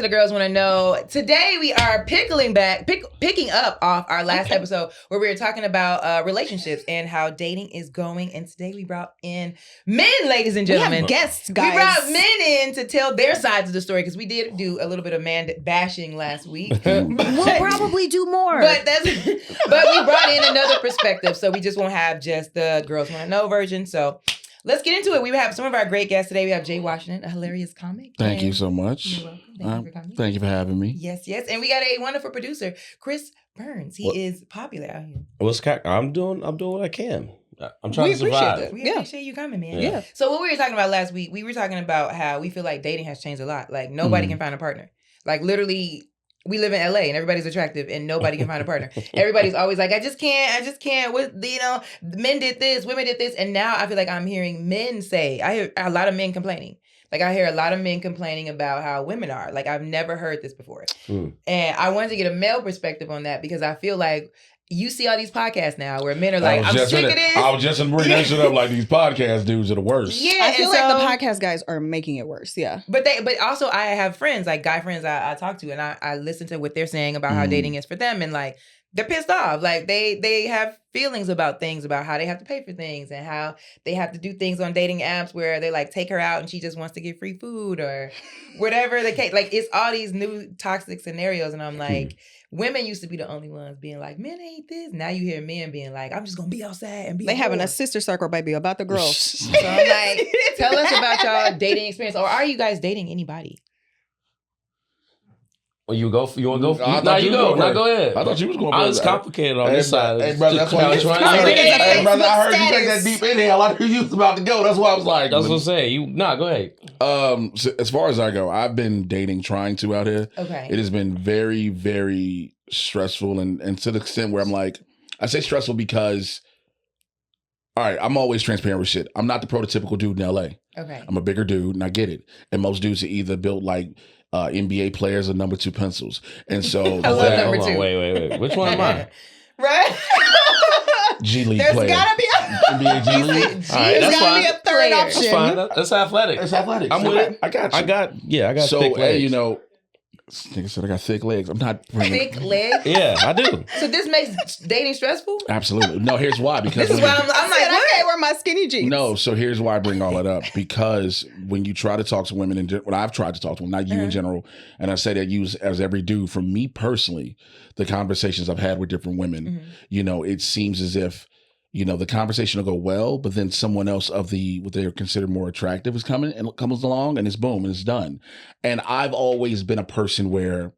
the Girls Want to Know. Today we are picking up off our last episode where we were talking about relationships and how dating is going. And today we brought in men, ladies and gentlemen. We have guests, guys. We brought men in to tell their sides of the story because we did do a little bit of man bashing last week. We'll probably do more. But we brought in another perspective, so we just won't have just the Girls Want to Know version. So let's get into it. We have some of our great guests today. We have Jay Washington, a hilarious comic. Thank you so much. You're welcome. Thank you for coming. Thank you for having me. Yes. And we got a wonderful producer, Chris Burns. He is popular out here. I'm doing what I can. I'm trying to survive. We appreciate you coming, man. Yeah. So what we were talking about last week, we were talking about how we feel like dating has changed a lot. Like nobody can find a partner. Like literally, we live in LA and everybody's attractive and nobody can find a partner. Everybody's always like, I just can't. What, men did this, women did this. And now I feel like I'm hearing men say, I hear a lot of men complaining. Like I hear a lot of men complaining about how women are. Like I've never heard this before. And I wanted to get a male perspective on that because I feel like you see all these podcasts now where men are like, I'm sick of this. I was just bringing that shit up like these podcast dudes are the worst. Yeah, I feel like the podcast guys are making it worse. Yeah. But also I have friends, like guy friends I talk to and I listen to what they're saying about how dating is for them and like they're pissed off. Like they have feelings about things, about how they have to pay for things and how they have to do things on dating apps where they like take her out and she just wants to get free food or whatever the case. Like it's all these new toxic scenarios and I'm like, women used to be the only ones being like, men hate this. Now you hear men being like, I'm just gonna be outside and be. They having a sister circle, baby, about the girls. So I'm like, tell us about y'all dating experience, or are you guys dating anybody? Well, you want to go? No, you go. No, go ahead. I thought you was going. I was complicated on this side. Hey, brother, that's why. Hey, brother, I heard you take that deep inhale. I knew you was about to go. That's why I was like. That's what I'm saying. Go ahead. So as far as I go, I've been trying to out here. Okay. It has been very, very stressful, and to the extent where I'm like, I say stressful because, all right, I'm always transparent with shit. I'm not the prototypical dude in LA. Okay. I'm a bigger dude, and I get it. And most dudes are either built like NBA players or number 2 pencils. And so I love number 2. Wait. Which one am I? Right? G League There's player. Gotta be NBA G League. All right, there's that's gotta fine. be a third Player. option. That's fine. That's athletic. It's athletic. I'm with it. I got you. I got so, thick legs. hey, nigga said I got thick legs. I'm not bringing Thick legs? Yeah, I do. So this makes dating stressful? Absolutely. No, here's why. Because This is why I'm like, I can't what? wear my skinny jeans. No, so here's why I bring all that up. Because when you try to talk to women, when I've tried to talk to them, not you in general, and I say that you as every dude, for me personally, the conversations I've had with different women, it seems as if, the conversation will go well, but then someone else of what they're considered more attractive comes along and it's boom and it's done. And I've always been a person where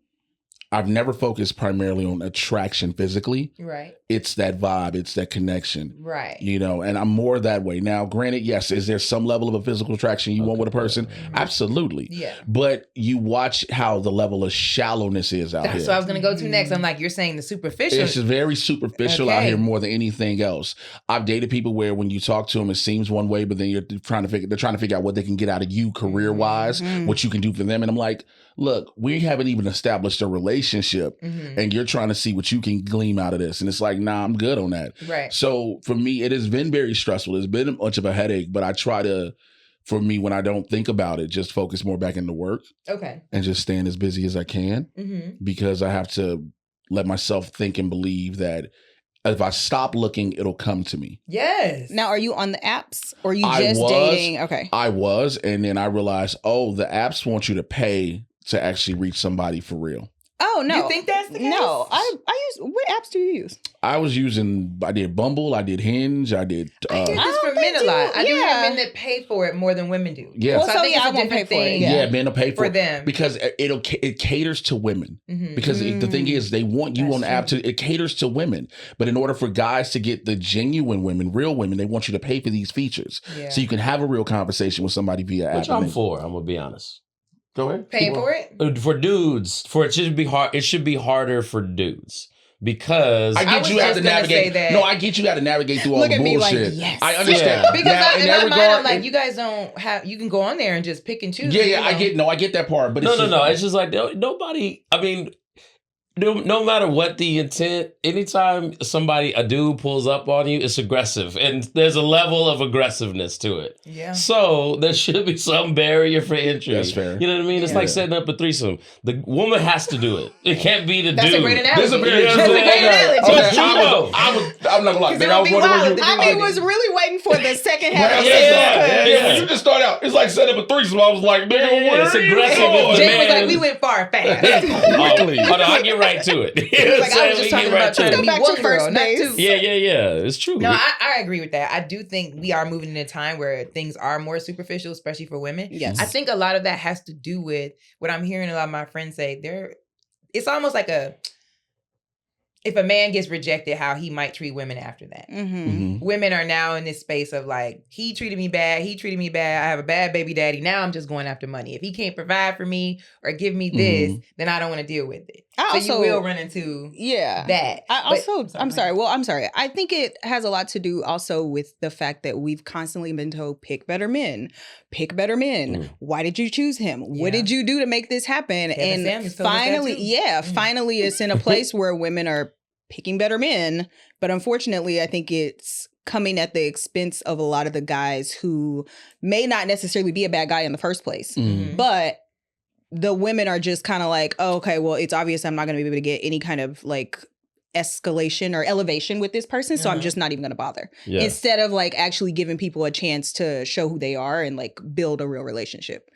I've never focused primarily on attraction physically. Right. It's that vibe. It's that connection. Right. And I'm more that way. Now, granted, yes, is there some level of a physical attraction you want with a person? Absolutely. Yeah. But you watch how the level of shallowness is out here. That's what I was going to go to next. I'm like, you're saying the superficial. It's very superficial out here more than anything else. I've dated people where when you talk to them, it seems one way, but then they're trying to figure out what they can get out of you career-wise, what you can do for them. And I'm like, look, we haven't even established a relationship and you're trying to see what you can glean out of this. And it's like, nah, I'm good on that. Right. So for me, it has been very stressful. It's been much of a headache, but I try to, for me, when I don't think about it, just focus more back into work. Okay. And just staying as busy as I can because I have to let myself think and believe that if I stop looking, it'll come to me. Yes. Now, are you on the apps or are you just dating? Okay. I was. And then I realized, the apps want you to pay to actually reach somebody for real. Oh, no. You think that's the case? No. I use, what apps do you use? I did Bumble, I did Hinge, I did... I hear this from men a lot. I do hear men that pay for it more than women do. Yeah. So I think I it's a won't pay different for it. thing. Yeah, men will pay for them. Because it caters to women. Because the thing is, they want you on the app it caters to women. But in order for guys to get the genuine women, real women, they want you to pay for these features. Yeah. So you can have a real conversation with somebody via app. Which I'm for, I'm going to be honest. Go ahead. Paying for it? For dudes, it should be hard. It should be harder for dudes because I get you have to navigate. No, I get you got to navigate through all the bullshit. Look at me like, yes. I understand. Yeah. Because in my mind, I'm like, you guys don't have. You can go on there and just pick and choose. Yeah, I get that part. But no. It's just like nobody. I mean, no matter what the intent, anytime a dude pulls up on you, it's aggressive. And there's a level of aggressiveness to it. Yeah. So there should be some barrier for entry. That's fair. You know what I mean? It's like setting up a threesome. The woman has to do it. It can't be the That's dude. a great analogy. This is a very That's a great analogy. I'm not gonna lie. Because Nigga, I was it would wondering be where you. I was really waiting for the second half of the Yeah. You just start out. It's like setting up a threesome. I was like, nigga, where it's are you aggressive. going? Jake was Man. like, we went far fast. Quickly. Oh, no, I'll get right to it. You know what Like, I'm I was saying? just We talking get about right trying to to it. be Back to one girl, first not base. two. Yeah. It's true. No, I agree with that. I do think we are moving in a time where things are more superficial, especially for women. Yes. I think a lot of that has to do with what I'm hearing a lot of my friends say. It's almost like if a man gets rejected, how he might treat women after that. Mm-hmm. Women are now in this space of like, he treated me bad. I have a bad baby daddy. Now I'm just going after money. If he can't provide for me or give me this, then I don't want to deal with it. You will run into that. I'm sorry. I think it has a lot to do also with the fact that we've constantly been told, pick better men. Why did you choose him? What did you do to make this happen? Kevin Samuels told us that too. Finally it's in a place where women are picking better men. But unfortunately, I think it's coming at the expense of a lot of the guys who may not necessarily be a bad guy in the first place. Mm-hmm. But the women are just kind of like, oh, okay, well, it's obvious I'm not going to be able to get any kind of like escalation or elevation with this person. So I'm just not even going to bother. Yeah. Instead of like actually giving people a chance to show who they are and like build a real relationship.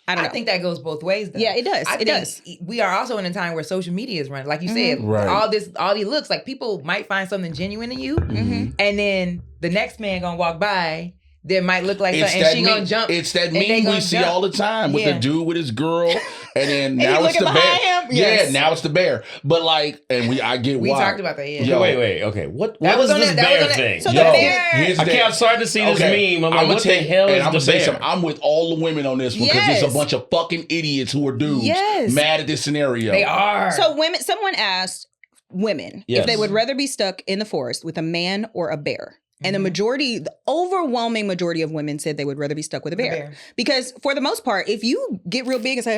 I think that goes both ways, though. Yeah, it does. I think we are also in a time where social media is running. Like you said, all these looks, like people might find something genuine in you, and then the next man gonna walk by that might look like something, and she gonna jump. It's that meme we see all the time with the dude with his girl, and then now it's the bear. Him? Yes. Yeah, now it's the bear. But like, I get we why. talked about that. Yeah. Yo, Wait. Okay. What That was was on this that- that was bear on that- thing? So the bear. I'm starting to see this meme. I'm like, what the hell is I'm gonna the say bear? something. I'm with all the women on this one because Yes. there's a bunch of fucking idiots who are dudes mad at this scenario. They are. So someone asked women if they would rather be stuck in the forest with a man or a bear. And the overwhelming majority of women said they would rather be stuck with a bear. Because for the most part, if you get real big and say,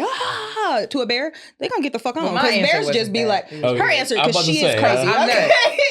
to a bear, they're going to get the fuck on. Because bears just be like, her answer, because she is crazy.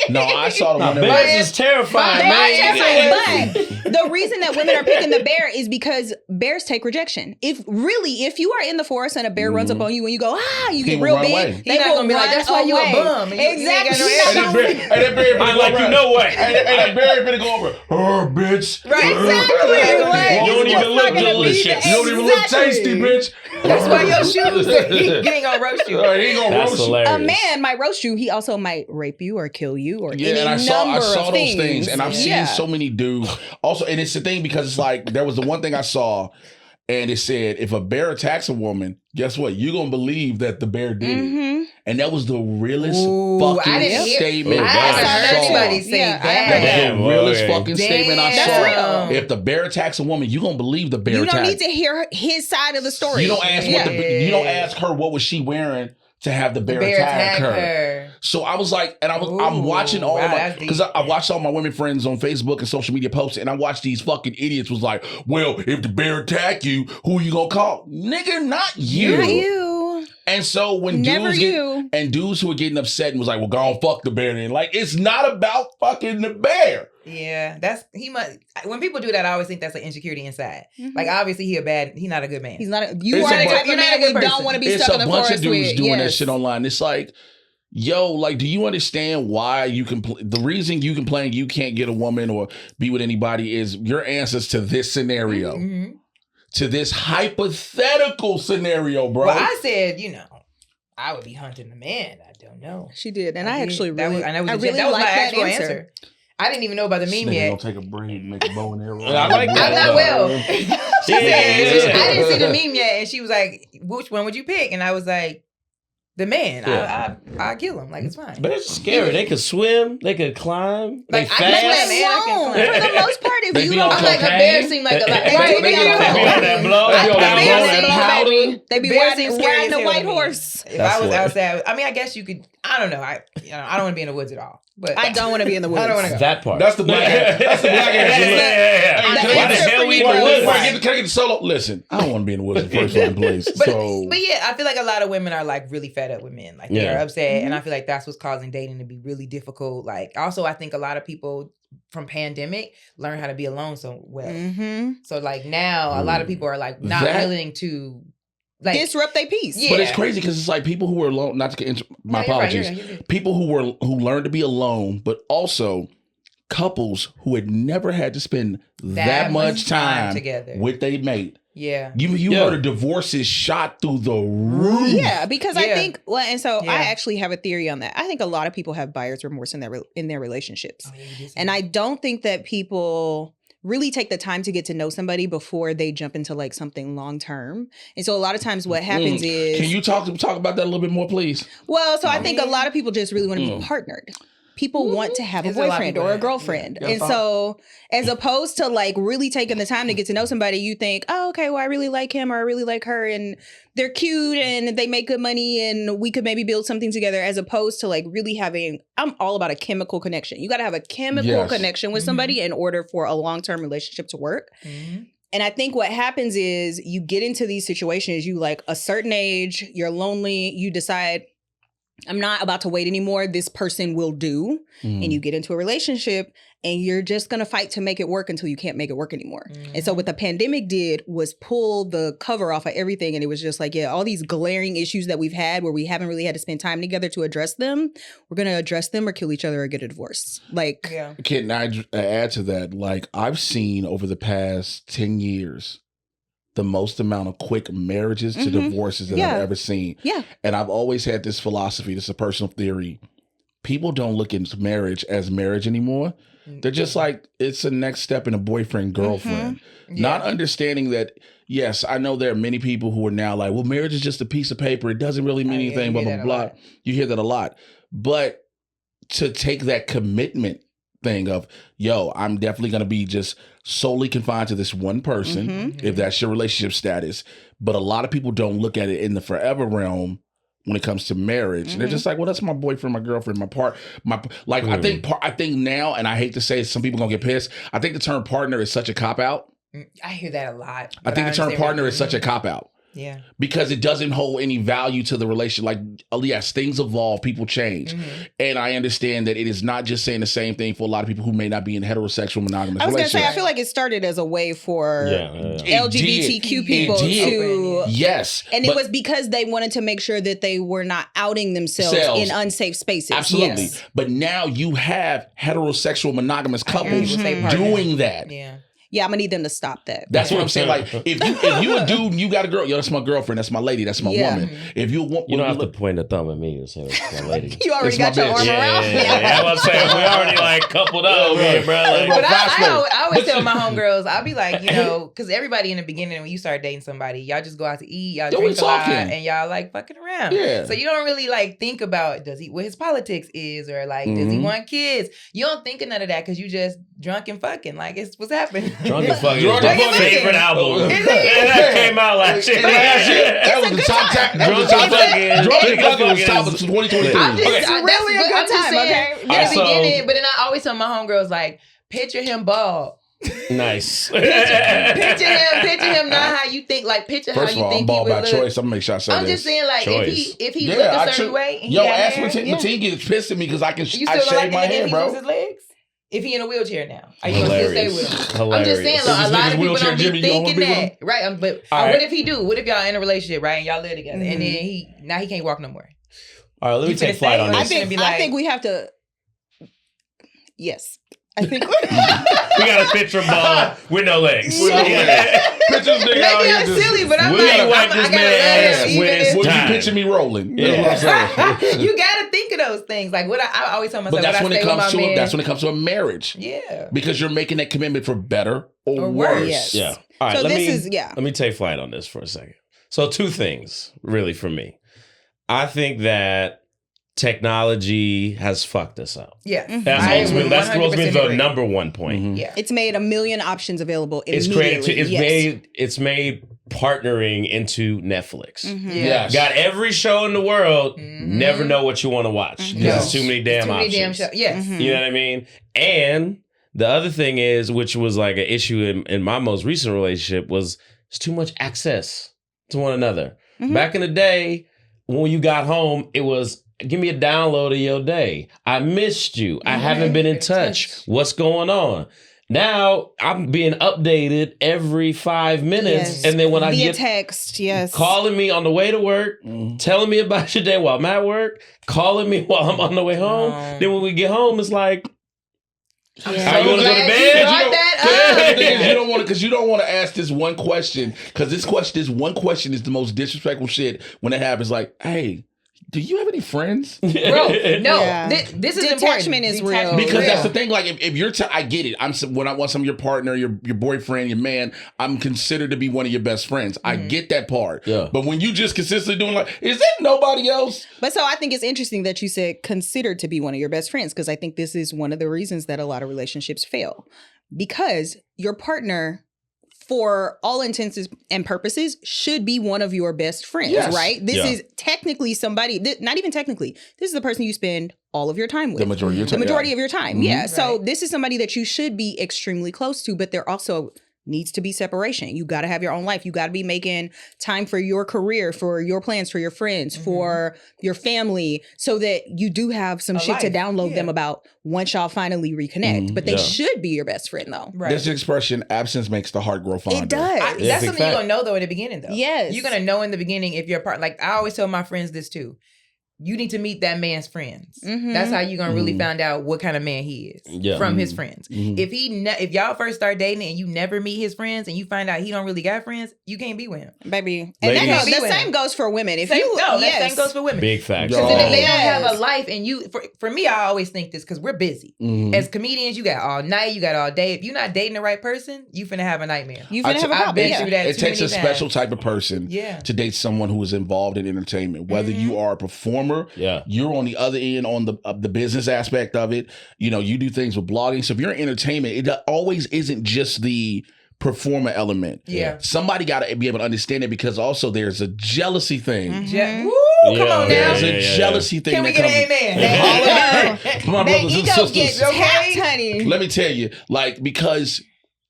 No, I saw the one that bears is terrifying, man. But the reason that women are picking the bear is because bears take rejection. If you are in the forest and a bear runs up on you and you go, you get real big, they're not going to be like, that's why you a bum. Exactly. And that bear I like you no way. And that bear finna go over, bitch. Right, exactly. You don't even look delicious. You don't even look tasty, bitch. That's why your shoes, he ain't gonna roast you. He ain't gonna That's roast you. hilarious. A man might roast you. He also might rape you or kill you or any and I number saw of those things, and I've seen Yeah. so many dudes. Also, and it's the thing because it's like there was the one thing I saw, and it said if a bear attacks a woman, guess what? You're gonna believe that the bear did it, and that was the realest fucking statement I haven't heard I anybody saw. say that. That was the realest fucking statement I That's saw. real. If the bear attacks a woman, you're gonna believe the bear You attacked. don't need to hear his side of the story. You don't ask you don't ask her what was she wearing to have the bear attack her. So I was like, and I'm watching all my, because I watched all my women friends on Facebook and social media posts, and I watched these fucking idiots was like, well, if the bear attack you, who you gonna call? Nigga, not you. Not you. And so when dudes who were getting upset and was like, well, go on, fuck the bear then. Like, it's not about fucking the bear. Yeah, when people do that, I always think that's an insecurity inside. Like, obviously he not a good man. He's not you are the type of man we don't want to be stuck in the forest with. It's a bunch of dudes doing that shit online. It's like, yo, like, do you understand why the reason you complain you can't get a woman or be with anybody is your answers to this scenario. To this hypothetical scenario, bro. Well, I said, I would be hunting a man. I don't know. She did, and I actually really, that was my my actual answer. I didn't even know about the meme yet. Gonna take a braid and make a bow and arrow. I like that. I'm not well. She said, Yeah. I didn't see the meme yet, and she was like, "Which one would you pick?" And I was like, "The man. Yeah. I kill him. Like, it's fine." But it's scary. They could swim. They could climb. They Like, I fast. can swim, man. I can climb. For the most part, if They you be don't on I'm like, a cocaine. bear seemed like a lot. Right, They be on on coke. that blow. They be on that bears blow, that seem powder. baby. They be Bears seem scary riding as a hell white to me. horse. If That's I was what- outside, I mean, I guess you could. I don't know. I don't want to be in the woods at all. But I don't want to be in the woods. I don't want to go. That part. That's the black ass. That's the black ass. Yeah. The Why the answer hell for we you in the was- woods? Can I get the solo? Listen, I don't want to be in the woods in the first fucking place. But yeah, I feel like a lot of women are like really fed up with men. Like they are upset. And I feel like that's what's causing dating to be really difficult. Like also I think a lot of people from pandemic learn how to be alone so well. So like now a lot of people are like not willing to like disrupt their peace. But it's crazy because it's like people who are alone, not to get my apologies. Right, you're people who learned to be alone, but also couples who had never had to spend that much time together with their mate. Yeah. You heard of divorces shot through the roof. Yeah, because I think, I actually have a theory on that. I think a lot of people have buyer's remorse in their relationships. And I don't think that people really take the time to get to know somebody before they jump into like something long term. And so a lot of times what happens is... Can you talk about that a little bit more, please? Well, so I think a lot of people just really want to be partnered. People want to have a boyfriend or a girlfriend. And so as opposed to like really taking the time to get to know somebody, you think, oh, okay, well, I really like him or I really like her and they're cute and they make good money and we could maybe build something together, as opposed to like really having, I'm all about a chemical connection. You got to have a chemical connection with somebody in order for a long-term relationship to work. And I think what happens is you get into these situations, you like a certain age, you're lonely, you decide, I'm not about to wait anymore. This person will do. And you get into a relationship and you're just going to fight to make it work until you can't make it work anymore. And so what the pandemic did was pull the cover off of everything. And it was just like, all these glaring issues that we've had where we haven't really had to spend time together to address them. We're going to address them or kill each other or get a divorce. Like, Can I add to that? Like I've seen over the past 10 years, the most amount of quick marriages to divorces that I've ever seen. Yeah. And I've always had this philosophy, this is a personal theory. People don't look into marriage as marriage anymore. They're just like, it's the next step in a boyfriend, girlfriend. Not understanding that, yes, I know there are many people who are now like, well, marriage is just a piece of paper. It doesn't really mean anything, blah, blah, blah. You hear that a lot. But to take that commitment thing of, I'm definitely going to be just solely confined to this one person, if that's your relationship status. But a lot of people don't look at it in the forever realm when it comes to marriage. And they're just like, well, that's my boyfriend, my girlfriend, I think now, and I hate to say it, some people gonna get pissed. I think the term partner is such a cop-out. I hear that a lot. I think the term partner is such a cop-out. Yeah. Because it doesn't hold any value to the relation. Like, yes, things evolve, people change. And I understand that it is not just saying the same thing for a lot of people who may not be in heterosexual monogamous relationships. I was going to say, I feel like it started as a way for LGBTQ people to... Yes. And it was because they wanted to make sure that they were not outing themselves in unsafe spaces. Absolutely. Yes. But now you have heterosexual monogamous couples doing that. Yeah. Yeah, I'm gonna need them to stop that. That's what I'm saying. Like, if you a dude and you got a girl, that's my girlfriend, that's my lady, that's my woman. If you want, you don't have to point a thumb at me and say that's my lady. You already got your arm around. Yeah, I'm saying we already like coupled up, bro. Like, but I always tell my homegirls, I'll be like, because everybody in the beginning when you start dating somebody, y'all just go out to eat, y'all drink a lot, and y'all like fucking around. Yeah. So you don't really like think about what his politics is, or like does he want kids? You don't think of none of that because you just drunk and fucking. Like it's what's happening. Drunk and fucking. My favorite album. That came out last year. That was the top 10. Drunk and fucking was top of 2023. It's really a good time, okay? In the beginning, but then I always tell my homegirls, like, picture him bald. Nice. Picture him not how you think. Like picture how you think he would look. First of all, I'm bald by choice. I'm gonna make sure I say this. I'm just saying, like if he looked a certain way. Ask Mateen gets pissed at me because I shave my hair, bro. His legs? If he in a wheelchair now, are you gonna still stay with him? Hilarious. I'm just saying, a lot of people don't be thinking that, right? But what if he do? What if y'all in a relationship, right? And y'all live together, and then he can't walk no more. All right, let me take flight on this. I think we have to. Yes. I think we got a picture of ball with no legs. Pictures nigga out here just silly, but I'm like this man would you picture me rolling? Yeah. That's what I'm saying. You gotta think of those things. Like what I always tell myself. But that's when it comes to a marriage. Yeah. Because you're making that commitment for better or worse. Yes. Yeah. All right. So let me take flight on this for a second. So 2 things really for me. I think that technology has fucked us up. Yeah. That's ultimately the number one point. Mm-hmm. Yeah. It's made a million options available immediately. It's made partnering into Netflix. Mm-hmm. Yeah. Got every show in the world, never know what you want to watch. Because there's too many damn options. Yes. You know what I mean? And the other thing is, which was like an issue in my most recent relationship, was it's too much access to one another. Back in the day, when you got home, it was, give me a download of your day. I missed you. I haven't been in touch. What's going on? Now I'm being updated every 5 minutes. And then when I via get text, calling me on the way to work, telling me about your day while I'm at work, calling me while I'm on the way home. Then when we get home, it's like, I'm are so you gonna go to glad bed? you brought that up. You don't want to ask this one question, because this one question is the most disrespectful shit when it happens. Like, hey, do you have any friends? Bro, no. Yeah. This is Detachment important. is Detachment real. Because that's the thing. Like, if you're, I get it. When I want some of your partner, your boyfriend, your man, I'm considered to be one of your best friends. I get that part. Yeah. But when you just consistently doing like, is there nobody else? But so I think it's interesting that you said considered to be one of your best friends, because I think this is one of the reasons that a lot of relationships fail, because your partner, for all intents and purposes, should be one of your best friends, right? This is technically somebody, not even technically, this is the person you spend all of your time with. The majority of your time. Of your time, yeah. So this is somebody that you should be extremely close to, but there also needs to be separation. You got to have your own life. You got to be making time for your career, for your plans, for your friends, for your family, so that you do have some shit to download them about once y'all finally reconnect. But they should be your best friend, though. Right. There's an expression, absence makes the heart grow fonder. It does. That's something you're going to know, though, in the beginning, though. Yes. You're going to know in the beginning if you're part. Like, I always tell my friends this, too. You need to meet that man's friends. That's how you're going to really find out what kind of man he is from his friends. If y'all first start dating and you never meet his friends and you find out he don't really got friends, you can't be with him. Baby. And the same goes for women. That same goes for women. Big facts. Because if they don't have a life, and for me, I always think this, because we're busy. As comedians, you got all night, you got all day. If you're not dating the right person, you finna have a nightmare. You finna have a problem. I've been through that. It takes a special type of person to date someone who is involved in entertainment. Whether you are a performer, you're on the other end on the business aspect of it. You know, you do things with blogging. So if you're in entertainment, it always isn't just the performer element. Somebody got to be able to understand it, because also there's a jealousy thing. Woo, come on now. There's a jealousy thing. Can we get an amen? My brothers and sisters. Honey. Let me tell you, like, because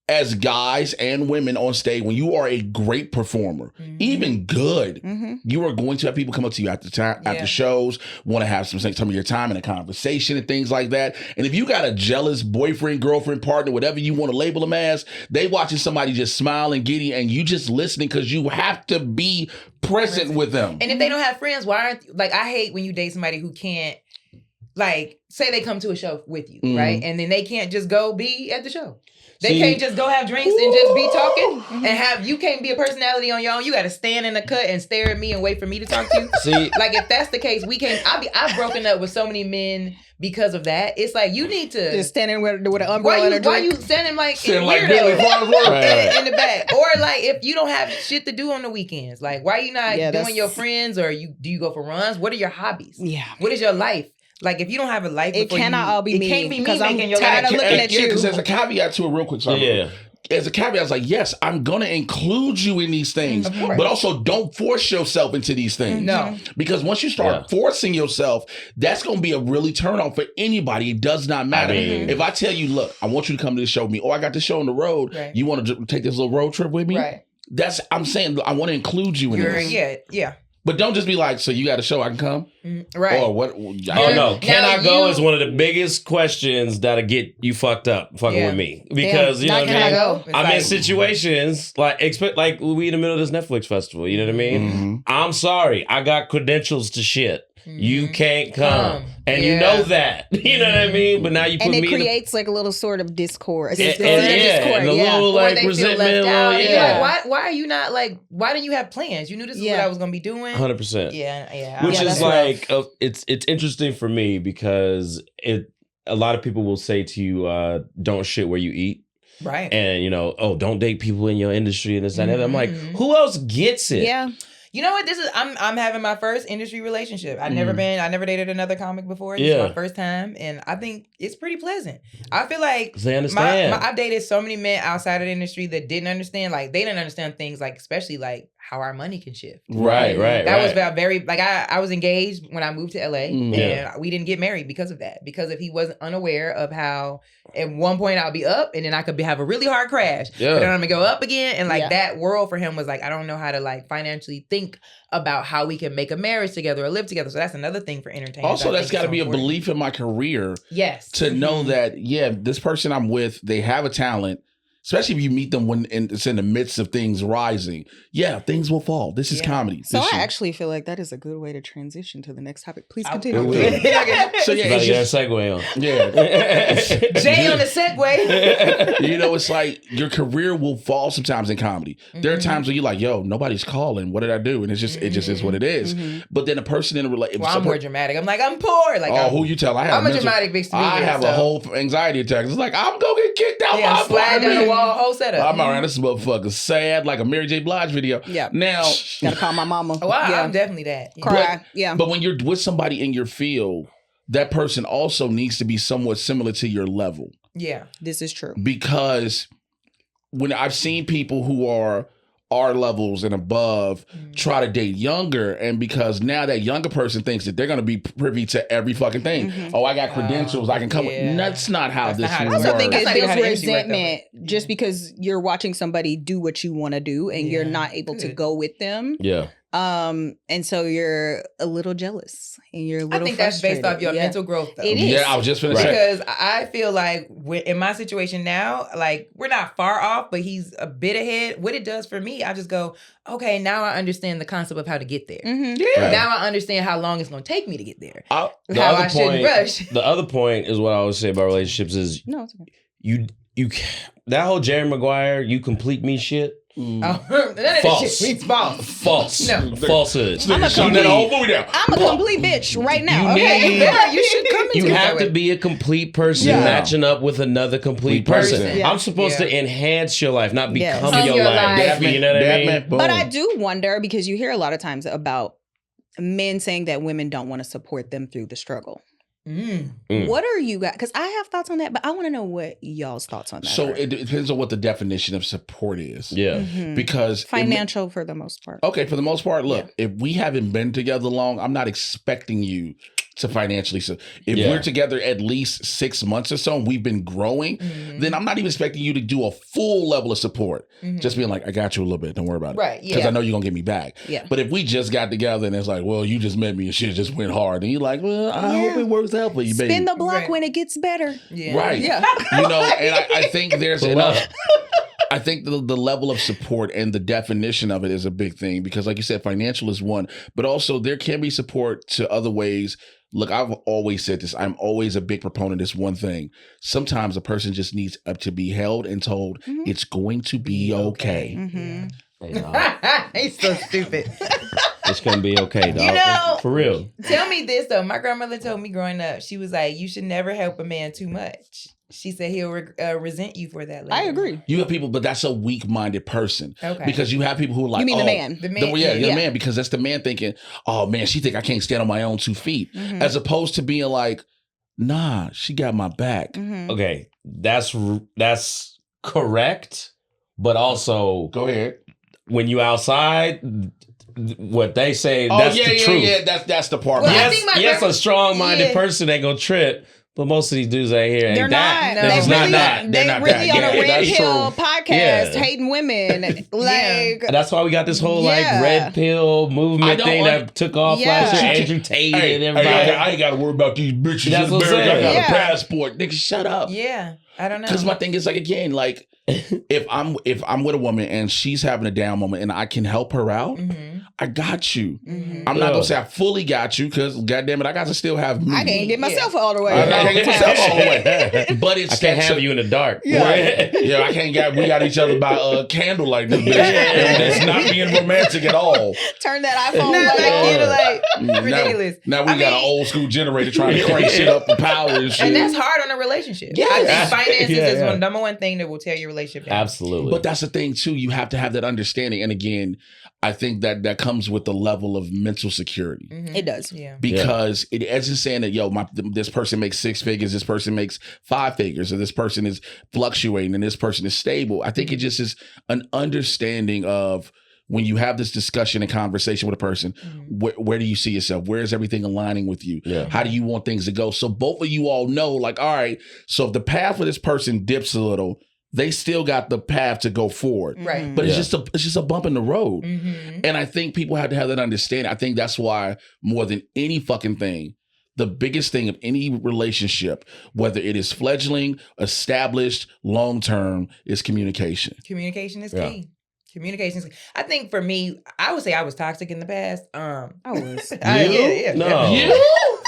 as guys and women on stage, when you are a great performer, even good, you are going to have people come up to you after shows, want to have some of your time in a conversation and things like that. And if you got a jealous boyfriend, girlfriend, partner, whatever you want to label them as, they watching somebody just smile and giddy, and you just listening because you have to be present with them. And if they don't have friends, why aren't, like, I hate when you date somebody who can't, like, say they come to a show with you, right? And then they can't just go be at the show. They can't just go have drinks and just be talking and you can't be a personality on your own. You got to stand in the cut and stare at me and wait for me to talk to you. See, like, if that's the case, we can't. I've broken up with so many men because of that. It's like, you need to just standing with an umbrella and a drink. Why you standing like Billy in the back? Or like, if you don't have shit to do on the weekends, like, why you not doing your friends, or do you go for runs? What are your hobbies? Yeah. What is your life? Like, if you don't have a life, it cannot all be me. It can't be me because I'm making your tired life. of looking at you. Because there's a caveat to it, real quick. Sorry. As a caveat, I was like, yes, I'm going to include you in these things, but also don't force yourself into these things. No. Because once you start forcing yourself, that's going to be a really turn on for anybody. It does not matter. If I tell you, look, I want you to come to the show with me, or I got the show on the road, you want to take this little road trip with me? Right. I'm saying, I want to include you in this. Yeah. But don't just be like, so you got a show, I can come? Right. Or what? Oh, no. Can I go is one of the biggest questions that'll get you fucked up fucking with me. Because, you know what I mean? I'm in situations, like we in the middle of this Netflix festival, you know what I mean? I'm sorry, I got credentials to shit. You can't come. And you know that. You know what I mean? But now you put me in and it creates like a little sort of discord. And a little like resentment. Like, why are you not like, why didn't you have plans? You knew this is what I was going to be doing. 100%. Yeah. Which is like, it's interesting for me, because a lot of people will say to you, don't shit where you eat. Right. And, you know, don't date people in your industry and this and that. I'm like, who else gets it? Yeah. You know what? I'm having my first industry relationship. I never dated another comic before. This is my first time, and I think it's pretty pleasant. I feel like they understand. I've dated so many men outside of the industry that didn't understand. Like, they didn't understand things like, especially like how our money can shift. Right. That was very, like, I was engaged when I moved to LA, and we didn't get married because of that. Because if he wasn't unaware of how at one point I'll be up and then I could have a really hard crash, but then I'm gonna go up again. And like that world for him was like, I don't know how to like financially think about how we can make a marriage together or live together. So that's another thing for entertainment. Also, that's got to be a belief in my career. Yes. To know that, this person I'm with, they have a talent. Especially if you meet them when it's in the midst of things rising. Yeah, things will fall. This is comedy. So I actually feel like that is a good way to transition to the next topic. Please continue. So yeah, it's just a segue on. Yeah. Jay on the segue. You know, it's like your career will fall sometimes in comedy. There are times where you're like, yo, nobody's calling. What did I do? And it just is what it is. But then a person in a relationship. Well, I'm more dramatic. I'm like, I'm poor. Like, who you tell? I'm a dramatic bitch to me. I have a whole anxiety attack. It's like, I'm going to get kicked out my apartment. Whole setup. I'm around this motherfucker sad like a Mary J. Blige video. Yeah. Now, gotta call my mama. Oh, I'm definitely that. Cry. But when you're with somebody in your field, that person also needs to be somewhat similar to your level. Yeah. This is true. Because when I've seen people who are our levels and above try to date younger, and because now that younger person thinks that they're going to be privy to every fucking thing. Oh, I got credentials, I can come with. That's not how this works. I also think it builds resentment just because you're watching somebody do what you want to do and you're not able to go with them. Yeah. And so you're a little jealous and you're a little frustrated. That's based off your mental growth, though. It is. Yeah, I was just going to say. Because I feel like in my situation now, like we're not far off, but he's a bit ahead. What it does for me, I just go, okay, now I understand the concept of how to get there. Now I understand how long it's going to take me to get there. Shouldn't rush. The other point is what I always say about relationships is it's okay. You that whole Jerry Maguire, you complete me shit. False. False. No. Falsehood. I'm a complete bitch right now. You should come into You have to be a complete person matching up with another complete person. I'm supposed to enhance your life, not become your life. You know what I mean? But I do wonder, because you hear a lot of times about men saying that women don't want to support them through the struggle. What are you guys? Because I have thoughts on that, but I want to know what y'all's thoughts on that. So it depends on what the definition of support is. Yeah. Because financial for the most part. Okay, for the most part, look, if we haven't been together long, I'm not expecting you to financially. So if we're together at least 6 months or so and we've been growing, then I'm not even expecting you to do a full level of support. Just being like, I got you a little bit. Don't worry about it. Right. Because I know you're going to get me back. Yeah. But if we just got together and it's like, well, you just met me and shit just went hard. And you're like, well, I hope it works out for you, baby. Spin the block when it gets better. Yeah. Right. Yeah. You know, and I think there's enough. I think the level of support and the definition of it is a big thing because, like you said, financial is one, but also there can be support to other ways. Look, I've always said this. I'm always a big proponent of this one thing. Sometimes a person just needs to be held and told it's going to be okay. He's so stupid. It's going to be okay, dog. You know, for real. Tell me this, though. My grandmother told me growing up, she was like, you should never help a man too much. She said he'll resent you for that later. I agree. You have people, but that's a weak-minded person. Okay. Because you have people who are like, you mean the man. The man. The man, because that's the man thinking, oh man, she think I can't stand on my own 2 feet. As opposed to being like, nah, she got my back. Okay, that's correct, but also go ahead. When you outside, what they say, that's the truth. Yeah, that's the part. Well, yes, a strong-minded person ain't gonna trip. But most of these dudes out here ain't that. They're really on a red pill podcast hating women. That's why we got this whole red pill movement thing that took off last year. Andrew Tate and everybody. I ain't got to worry about these bitches. That's what I'm saying. I got a passport. Nigga, shut up. Yeah, I don't know. Because my thing is like, again, like if I'm with a woman and she's having a down moment and I can help her out, I got you. I'm not gonna say I fully got you because goddamn it, I got to still have me. I can't get myself all the way. I can't get myself all the way. But it's I can't have you in the dark. Right. Yeah, I can't we got each other by candlelight. This bitch. It's not being romantic at all. Turn that iPhone candlelight. Ridiculous. Now we got an old school generator trying to crank shit up for power and shit. And that's hard on a relationship. Yes. I think finances is number one thing that will tear your relationship down. Absolutely. But that's the thing too. You have to have that understanding. And again, I think that comes with the level of mental security. It does. Yeah. Because it isn't saying that, this person makes 6 figures, this person makes 5 figures, or this person is fluctuating and this person is stable. I think it just is an understanding of when you have this discussion and conversation with a person, where do you see yourself? Where is everything aligning with you? Yeah. How do you want things to go? So both of you all know, like, all right, so if the path for this person dips a little, they still got the path to go forward. Right. But it's just a bump in the road. And I think people have to have that understanding. I think that's why more than any fucking thing, the biggest thing of any relationship, whether it is fledgling, established, long-term, is communication. Communication is key. Communication is, I think for me, I would say I was toxic in the past. I was. No.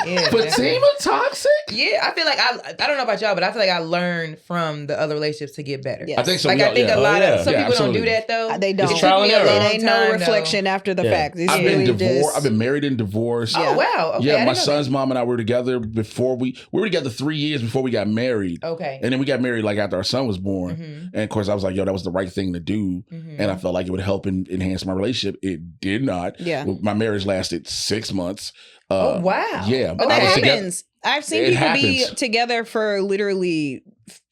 Yeah, Fatimah toxic? Yeah, I feel like I don't know about y'all, but I feel like I learned from the other relationships to get better. Yes. I think so. Like I think a lot of some people absolutely. don't do that though. They don't. It's trial and error. It ain't no reflection after the fact. It's I've been divorced. I've been married and divorced. Oh wow. Okay, yeah, my son's mom and I were together before we were together 3 years before we got married. Okay. And then we got married like after our son was born. And of course I was like, yo, that was the right thing to do. And I felt like it would help enhance my relationship. It did not. Yeah. My marriage lasted 6 months. Oh wow. Yeah. But that happens. I've seen people be happens. together for literally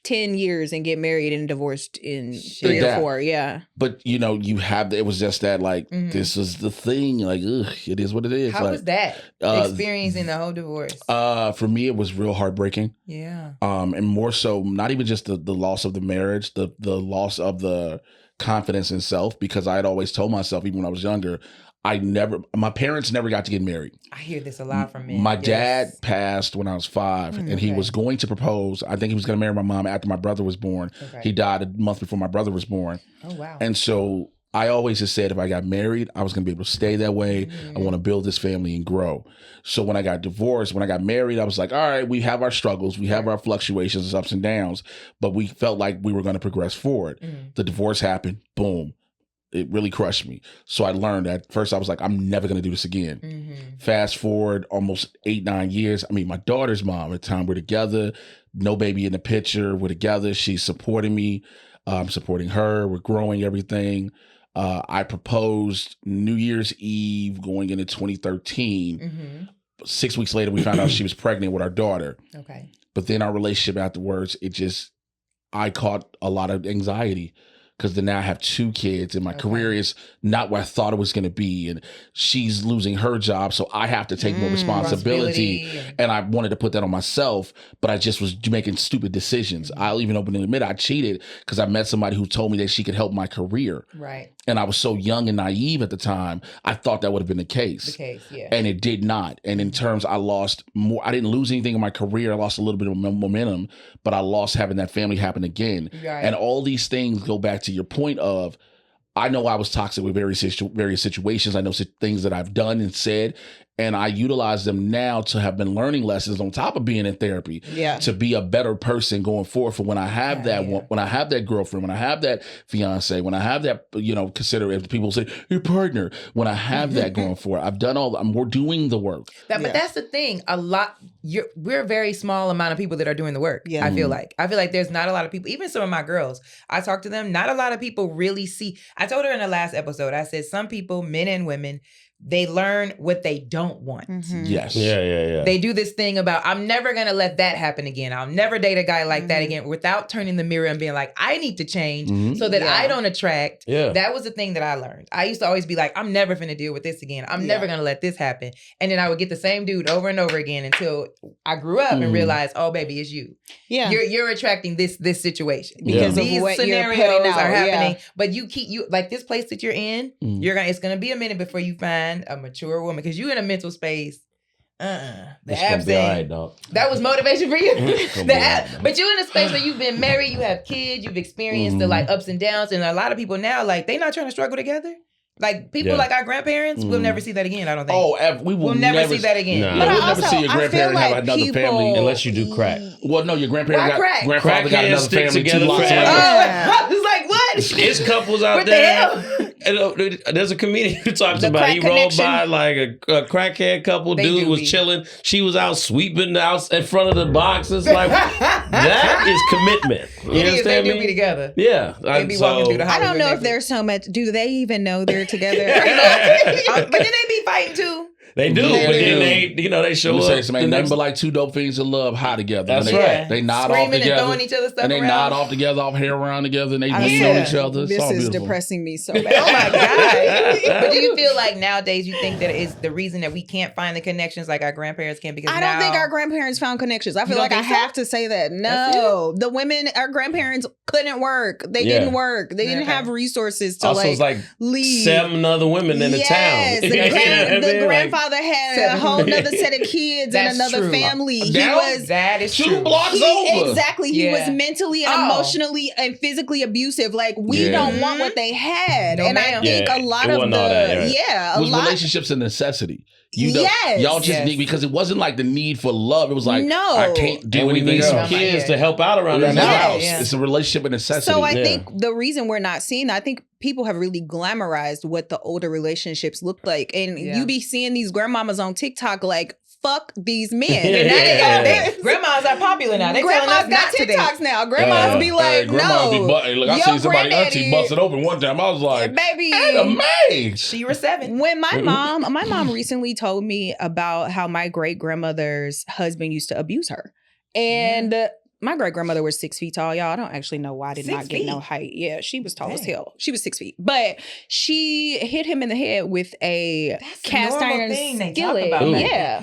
10 years and get married and divorced in 3 or 4. Yeah. But you have it was just that like this is the thing. Like, ugh, it is what it is. How like, was that experiencing the whole divorce? For me, it was real heartbreaking. Yeah. And more so, not even just the loss of the marriage, the loss of the confidence in self, because I had always told myself, even when I was younger, my parents never got to get married. I hear this a lot from men. My dad passed when I was 5 and he was going to propose. I think he was going to marry my mom after my brother was born. Okay. He died a month before my brother was born. Oh, wow. And so I always just said if I got married, I was going to be able to stay that way. I want to build this family and grow. So when I got divorced, when I got married, I was like, all right, we have our struggles. We have our fluctuations, ups and downs, but we felt like we were going to progress forward. The divorce happened. Boom. It really crushed me. So I learned at first I was like, I'm never going to do this again. Fast forward almost 8-9 years. I mean, my daughter's mom at the time, we're together, no baby in the picture. We're together. She's supporting me. I'm supporting her. We're growing everything. I proposed New Year's Eve going into 2013. 6 weeks later, we found out she was pregnant with our daughter. Okay. But then our relationship afterwards, I caught a lot of anxiety. Because then now I have 2 kids and my career is not what I thought it was going to be. And she's losing her job. So I have to take more responsibility. And I wanted to put that on myself. But I just was making stupid decisions. I'll even openly admit I cheated because I met somebody who told me that she could help my career. Right. And I was so young and naive at the time, I thought that would have been the case. Yeah. And it did not. And in terms, I lost more. I didn't lose anything in my career. I lost a little bit of momentum, but I lost having that family happen again. Right. And all these things go back to your point of, I know I was toxic with various situations. I know things that I've done and said, and I utilize them now to have been learning lessons on top of being in therapy. Yeah. To be a better person going forward for when I have when I have that girlfriend, when I have that fiance, when I have that, consider if people say your partner, when I have that going forward, I've done we're doing the work. But that's the thing. We're a very small amount of people that are doing the work. Yeah. I feel like there's not a lot of people, even some of my girls, I talk to them, not a lot of people really see. I told her in the last episode, I said, some people, men and women, they learn what they don't want. Yes. Yeah. They do this thing about, I'm never going to let that happen again. I'll never date a guy like that again, without turning the mirror and being like, I need to change so that I don't attract. Yeah. That was the thing that I learned. I used to always be like, I'm never going to deal with this again. I'm never going to let this happen. And then I would get the same dude over and over again until I grew up and realized, oh, baby, it's you. Yeah. You're attracting this situation. Because these scenarios are happening. But you like this place that you're in, it's going to be a minute before you find a mature woman, because you in a mental space. The abs thing. Right, that was motivation for you. But you in a space where you've been married, you have kids, you've experienced the ups and downs, and a lot of people now they not trying to struggle together. Like people like our grandparents, we'll never see that again. I don't think. Oh, we'll never see that again. No. But we'll never see your grandparent have another family unless you do crack. Well, no, your grandfather got another family together forever. It's like what? It's couples out there. There's a comedian who talks about he rolled by like a crackhead couple. Dude was chilling. She was out sweeping out in front of the boxes. Like that is commitment. You understand me? They be together. Yeah, they be walking through the house. I don't know if there's so much. Do they even know they're together? But then they be fighting too. They do, but then they show up. Say, nothing but like two dope things of love high together. That's right. They nod Screaming off together. And throwing each other stuff and they around. nod off together, off hair around together, and they lean on each other. This is beautiful. depressing me so bad. Oh my God. But do you feel like nowadays you think that is the reason that we can't find the connections like our grandparents can? Because I don't think our grandparents found connections. I feel like I have to say that. No. The women, our grandparents couldn't work. They didn't work. They didn't have resources to also, like leave. 7 other women in the town. The grandfather had a whole nother set of kids and another family. That is 2 blocks over. Exactly. He was mentally and emotionally and physically abusive. Like, we don't want what they had. No, and I think a lot of relationships a necessity. Y'all just need, because it wasn't like the need for love. It was like, I can't do anything. We need some kids to help out around the house. It's a relationship of necessity. So I think the reason we're not seeing that, I think people have really glamorized what the older relationships look like. And you be seeing these grandmamas on TikTok like, fuck these men. Grandmas are popular now. Grandmas got TikToks now. Grandmas be like, I seen somebody auntie busted open one time. I was like, baby, amazed. She was 7. When my mom recently told me about how my great grandmother's husband used to abuse her. And my great grandmother was 6 feet tall, y'all. I don't actually know why I did not get no height. Yeah, she was tall as hell. She was 6 feet, but she hit him in the head with a cast iron skillet.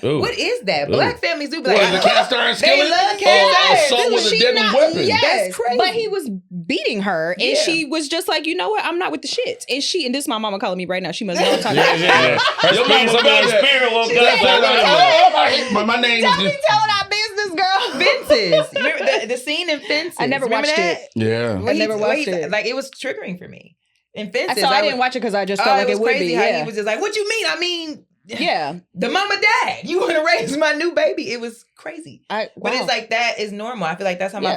Ooh. What is that? Black families do like the cast iron skillet. They love cast iron. Assault with a deadly weapon. Yes, that's crazy. But he was beating her, and she was just like, you know what? I'm not with the shits. And this is my mama calling me right now. She must know what I'm talking about. Her spirit woke up. My name is. Tell our business, girl. Fences. Remember the scene in Fences? I never watched it. Yeah. I never watched it. Like, it was triggering for me. In Fences. So I didn't watch it because I just felt like it would be. How he was just like, what you mean? I mean, the mama died. You want to raise my new baby. It was crazy. But it's like, that is normal. I feel like that's how my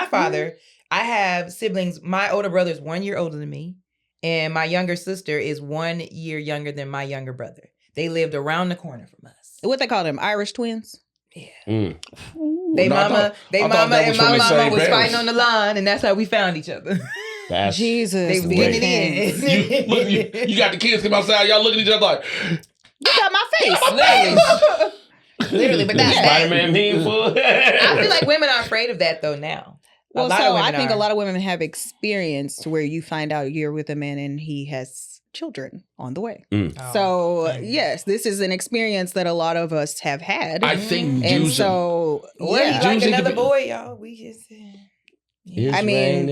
father, I have siblings. My older brother is 1 year older than me. And my younger sister is 1 year younger than my younger brother. They lived around the corner from us. What they call them? Irish twins? Yeah. They mama and my mama was fighting on the line, and that's how we found each other. Jesus. They was getting it in. You got the kids come outside, y'all looking at each other like, you got my face. Literally, but that's Spider-Man meme fool. I feel like women are afraid of that though now. Well, so I think a lot of women have experienced where you find out you're with a man and he has children on the way. Yes, this is an experience that a lot of us have had. I think and so like another boy, y'all. We just I mean,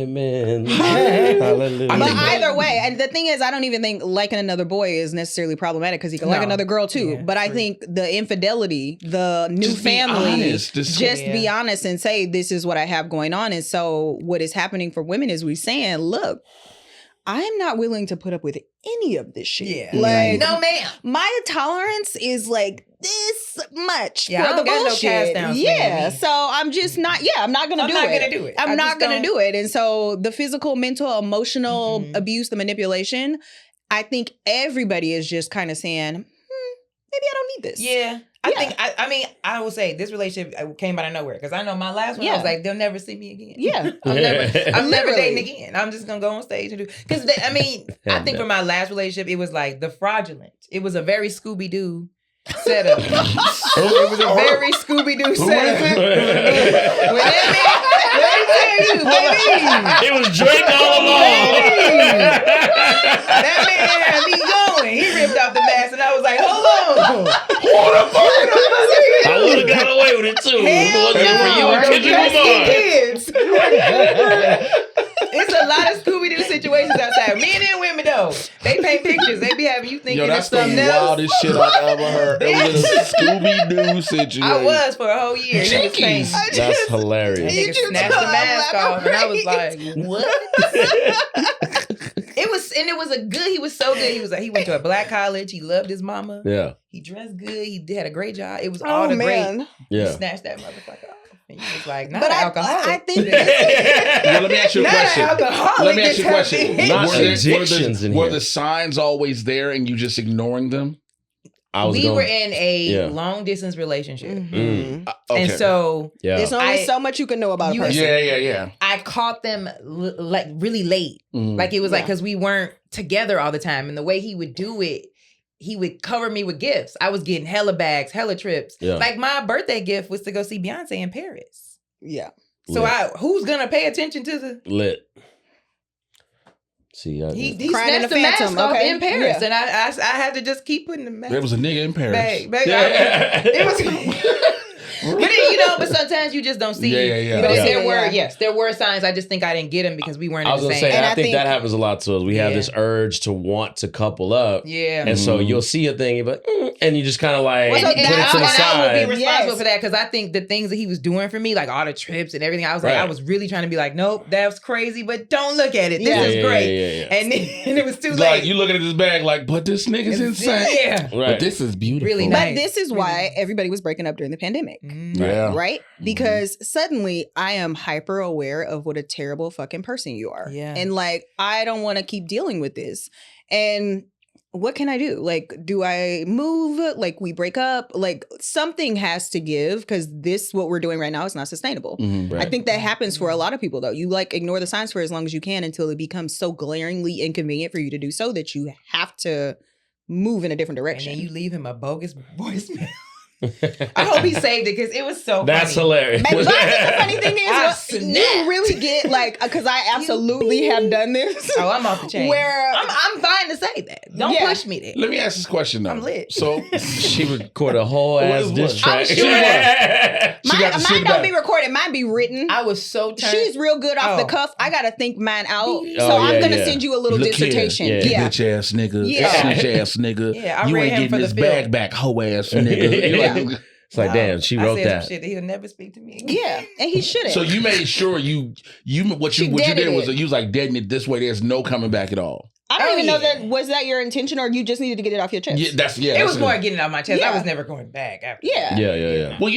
hallelujah. But either way, and the thing is, I don't even think liking another boy is necessarily problematic because he can like another girl too. But I think the infidelity, the new family, be honest and say, this is what I have going on. And so what is happening for women is we're saying, look, I'm not willing to put up with any of this shit. Yeah. Like, no, ma'am. My tolerance is like this much for the bullshit. No cast downs, so I'm just not. I'm not gonna do it. I'm not gonna do it. And so the physical, mental, emotional abuse, the manipulation, I think everybody is just kind of saying, maybe I don't need this. Yeah. I mean, I will say this relationship came out of nowhere because I know my last one. I was like, they'll never see me again. Yeah, I'm never dating again. I'm just gonna go on stage and do. Because I think for my last relationship, it was like the fraudulent. It was a very Scooby Doo setup. It was a very Scooby Doo setup. Let me tell you, baby. It was Drake all along. That man had me going. He ripped off the mask, and I was like, hold on. I would have got away with it too. It's a lot of Scooby Doo situations outside. Men and women though, they paint pictures. They be having you thinking that's something else. That's the wildest shit I've ever heard. It was a Scooby Doo situation. I was for a whole year. That's hilarious. Nigga snatched the mask off, and I was like, what? It was a good. He was so good. He went to a black college. He loved his mama. Yeah. He dressed good. He had a great job. It was all the great. Yeah. He snatched that motherfucker off. And he was like, not an alcoholic. I think let me ask you a question. Let me ask you a question. Not addictions in here. Were the signs always there and you just ignoring them? We were in a long distance relationship. Mm-hmm. Okay. And so there's only so much you can know about a person. Yeah. I caught them like really late. Mm-hmm. Like it was like, because we weren't together all the time. And the way he would do it, he would cover me with gifts. I was getting hella bags, hella trips. Yeah. Like my birthday gift was to go see Beyonce in Paris. Yeah. So who's gonna pay attention to the lit? See, he snatched the mask off in Paris, and I had to just keep putting the mask. There was a nigga in Paris. It was. But sometimes you just don't see. Yeah. But there were signs. I just think I didn't get them because we weren't in the same. Say, I think that happens a lot to us. We have this urge to want to couple up. Yeah. And so you'll see a thing, but and you just kind of like put it to the side. I would be responsible for that because I think the things that he was doing for me, like all the trips and everything, I was like, I was really trying to be like, nope, that's crazy, but don't look at it. This is great. And then it was too late. Like you looking at this bag, like, but this nigga's insane. Yeah. Right. But this is beautiful. Really nice. But this is why everybody was breaking up during the pandemic. Yeah. Right? Because suddenly I am hyper aware of what a terrible fucking person you are. Yeah. And like, I don't want to keep dealing with this. And what can I do? Like, do I move? Like, we break up? Like, something has to give because what we're doing right now is not sustainable. I think that happens for a lot of people, though. You like ignore the signs for as long as you can until it becomes so glaringly inconvenient for you to do so that you have to move in a different direction. And then you leave him a bogus voicemail. I hope he saved it because it was so funny. That's hilarious. But I think the funny thing is, you really get like, because I absolutely have done this. Oh, I'm off the chain. Where I'm fine to say that. Don't push me there. Let me ask this question though. I'm lit. So she recorded a whole ass diss track. I'm sure. Mine don't be recorded. Mine be written. I was so turned. She's real good off the cuff. I gotta think mine out. So I'm gonna send you a little dissertation. Bitch ass nigga. Snitch ass nigga. Yeah, you ain't getting this bag back, hoe ass nigga. It's like, damn, she wrote that. Shit, he'll never speak to me again. Yeah, and he shouldn't. So you made sure what you did was you was like deading it this way. There's no coming back at all. I don't even know that was that your intention or you just needed to get it off your chest. It was more getting it off my chest. I was never going back after. Yeah. Well,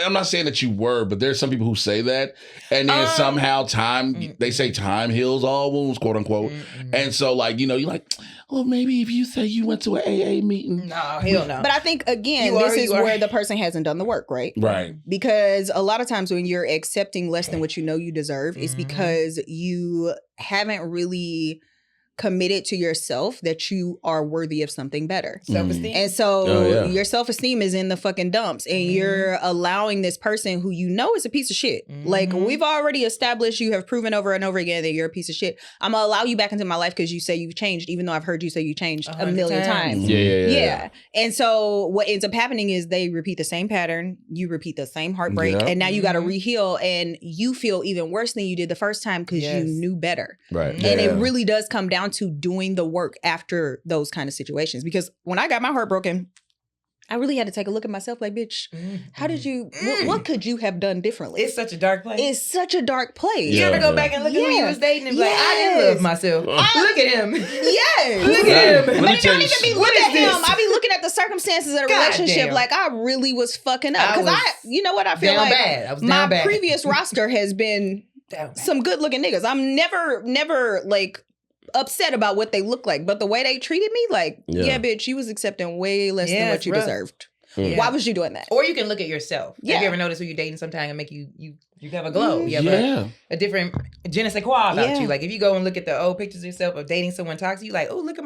I'm not saying that you were, but there's some people who say that, and then somehow they say time heals all wounds, quote unquote. And so like you're like, oh, maybe if you say you went to an AA meeting. No, hell no. But I think again, this is where the person hasn't done the work, right? Right. Because a lot of times when you're accepting less than what you know you deserve, it's because you haven't really committed to yourself that you are worthy of something better. Self-esteem. And so your self-esteem is in the fucking dumps and you're allowing this person who you know is a piece of shit. Like we've already established, you have proven over and over again that you're a piece of shit. I'm gonna allow you back into my life because you say you've changed, even though I've heard you say you changed a million times. Yeah. And so what ends up happening is they repeat the same pattern, you repeat the same heartbreak, and now you gotta re-heal and you feel even worse than you did the first time because you knew better. Right. And it really does come down to doing the work after those kind of situations. Because when I got my heart broken, I really had to take a look at myself like, bitch, how did you, what could you have done differently? It's such a dark place. It's such a dark place. You ever go back and look at who you was dating and be like, I didn't love myself. Look at him. Yes. Look at him. But it don't even be look at him. I be looking at the circumstances of the relationship like I really was fucking up. Because you know what? I feel like I was my bad. previous roster has been some good looking niggas. I'm never like upset about what they look like, but the way they treated me, like, bitch, you was accepting way less than what you deserved. Why was you doing that? Or you can look at yourself. Have you ever noticed who you're dating sometime and make you have a glow? You have a different je ne sais quoi about you. Like if you go and look at the old pictures of yourself of dating someone toxic, you like, oh, look at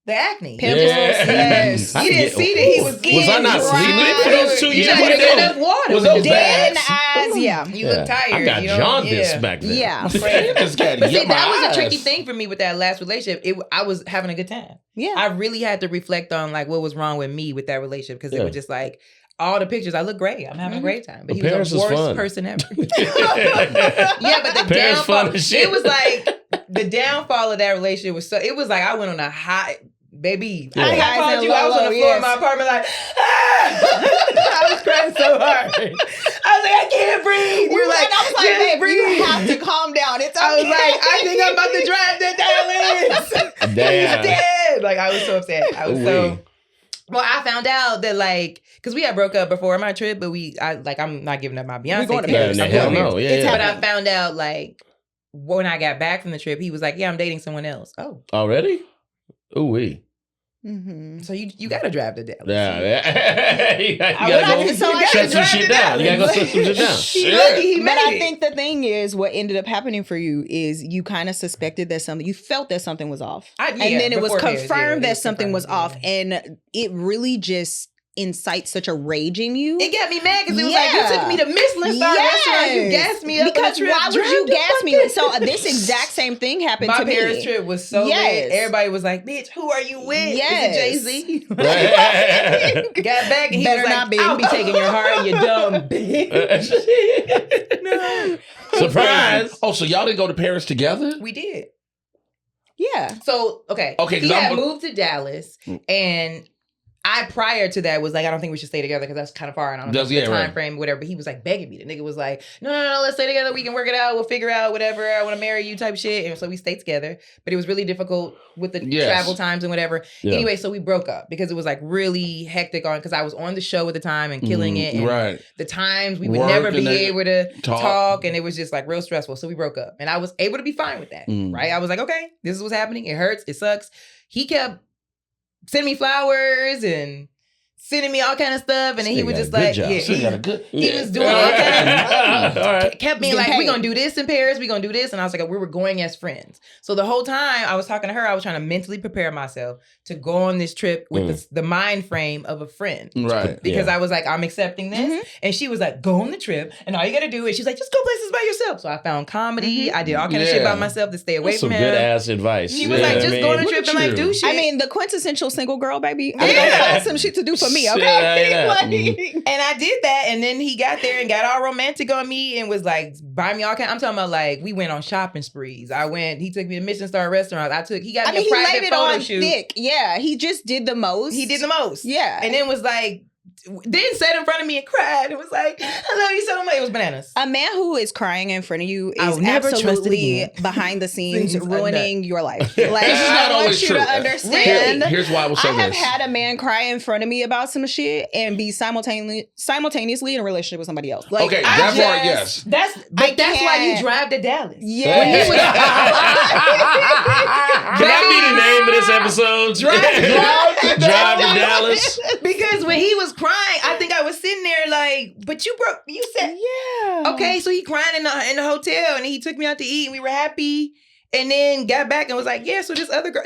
the acne. Pimples. Yes. You didn't see that he was Was I not sleeping for those 2 years? You didn't get enough water. Was it dead in the eyes? Yeah. You look tired. I got jaundice back then. Yeah. But see, that was a tricky thing for me with that last relationship. I was having a good time. Yeah. I really had to reflect on like what was wrong with me with that relationship because it was just like all the pictures. I look great. I'm having a great time. But he was the worst person ever. But the downfall. It was like the downfall of that relationship was so. It was like I went on a high. Baby, I called you. I was on the floor of my apartment like, I was crying so hard. I was like, I can't breathe. You're like, I was like, babe, you have to calm down. It's okay. I was like, I think I'm about to drive that down. He's dead. Like, I was so upset. Well, I found out that like, because we had broke up before my trip, but I'm not giving up my Beyonce. We're going to Paris. Hell no. But I found out like, when I got back from the trip, he was like, yeah, I'm dating someone else. Oh. Already? Ooh-wee. Mm-hmm. So you gotta drive to Dallas. Yeah. you gotta go shut some shit down. You gotta go shut some shit down. But I think the thing is, what ended up happening for you is you kind of suspected that you felt that something was off. And then it was confirmed that something was off. And it really just incites such a rage in you. It got me mad because it was like, you took me to Michelin star restaurant, you gassed me up. Because why would you gas me? So this exact same thing happened to me. My Paris trip was so lit. Everybody was like, bitch, who are you with? Yes. Is it Jay-Z? Got back and he better was not like, I'll be taking your heart, you dumb bitch. No. Surprise. Oh, so y'all didn't go to Paris together? We did. Yeah. So, okay. He had moved to Dallas and prior to that was like, I don't think we should stay together because that's kind of far and I don't know the time frame, whatever. But he was like begging me. The nigga was like, no, let's stay together. We can work it out. We'll figure out whatever. I want to marry you type shit. And so we stayed together. But it was really difficult with the travel times and whatever. Yeah. Anyway, so we broke up because it was like really hectic because I was on the show at the time and killing it. And the times we would never be able to talk. And it was just like real stressful. So we broke up. And I was able to be fine with that. Right? I was like, okay, this is what's happening. It hurts. It sucks. He kept sending me flowers and sending me all kind of stuff, and then he was just like, he was doing all kind of kept me like, we're gonna do this in Paris, we're gonna do this, and I was like, we were going as friends. So the whole time I was talking to her, I was trying to mentally prepare myself to go on this trip with the mind frame of a friend, right? Because I was like, I'm accepting this, and she was like, go on the trip, and all you gotta do is she's like, just go places by yourself. So I found comedy, I did all kind of shit by myself to stay away from him. Some good ass advice. She was like, just go on the trip and like do shit. I mean, the quintessential single girl, baby. I'm gonna find some shit to do for me, okay? And I did that, and then he got there and got all romantic on me and was like, buy me all kind. I'm talking about like we went on shopping sprees. He took me to Michelin star restaurant. He got me a private photo shoot. Thick. Yeah, he just did the most. He did the most. Yeah, and then was like, then sat in front of me and cried. It was like, I love you so much. It was bananas. A man who is crying in front of you is absolutely behind the scenes ruining your life. Like, I want you to understand. Here's why I will say this. I have had a man cry in front of me about some shit and be simultaneously in a relationship with somebody else. Like, okay, that part, yes. That's why you drive to Dallas. Yeah. Can that be the name of this episode? Drive to Dallas. Because when he was crying, I think I was sitting there like, but you said, yeah. Okay, so he crying in the hotel and he took me out to eat and we were happy. And then got back and was like, yeah, so this other girl,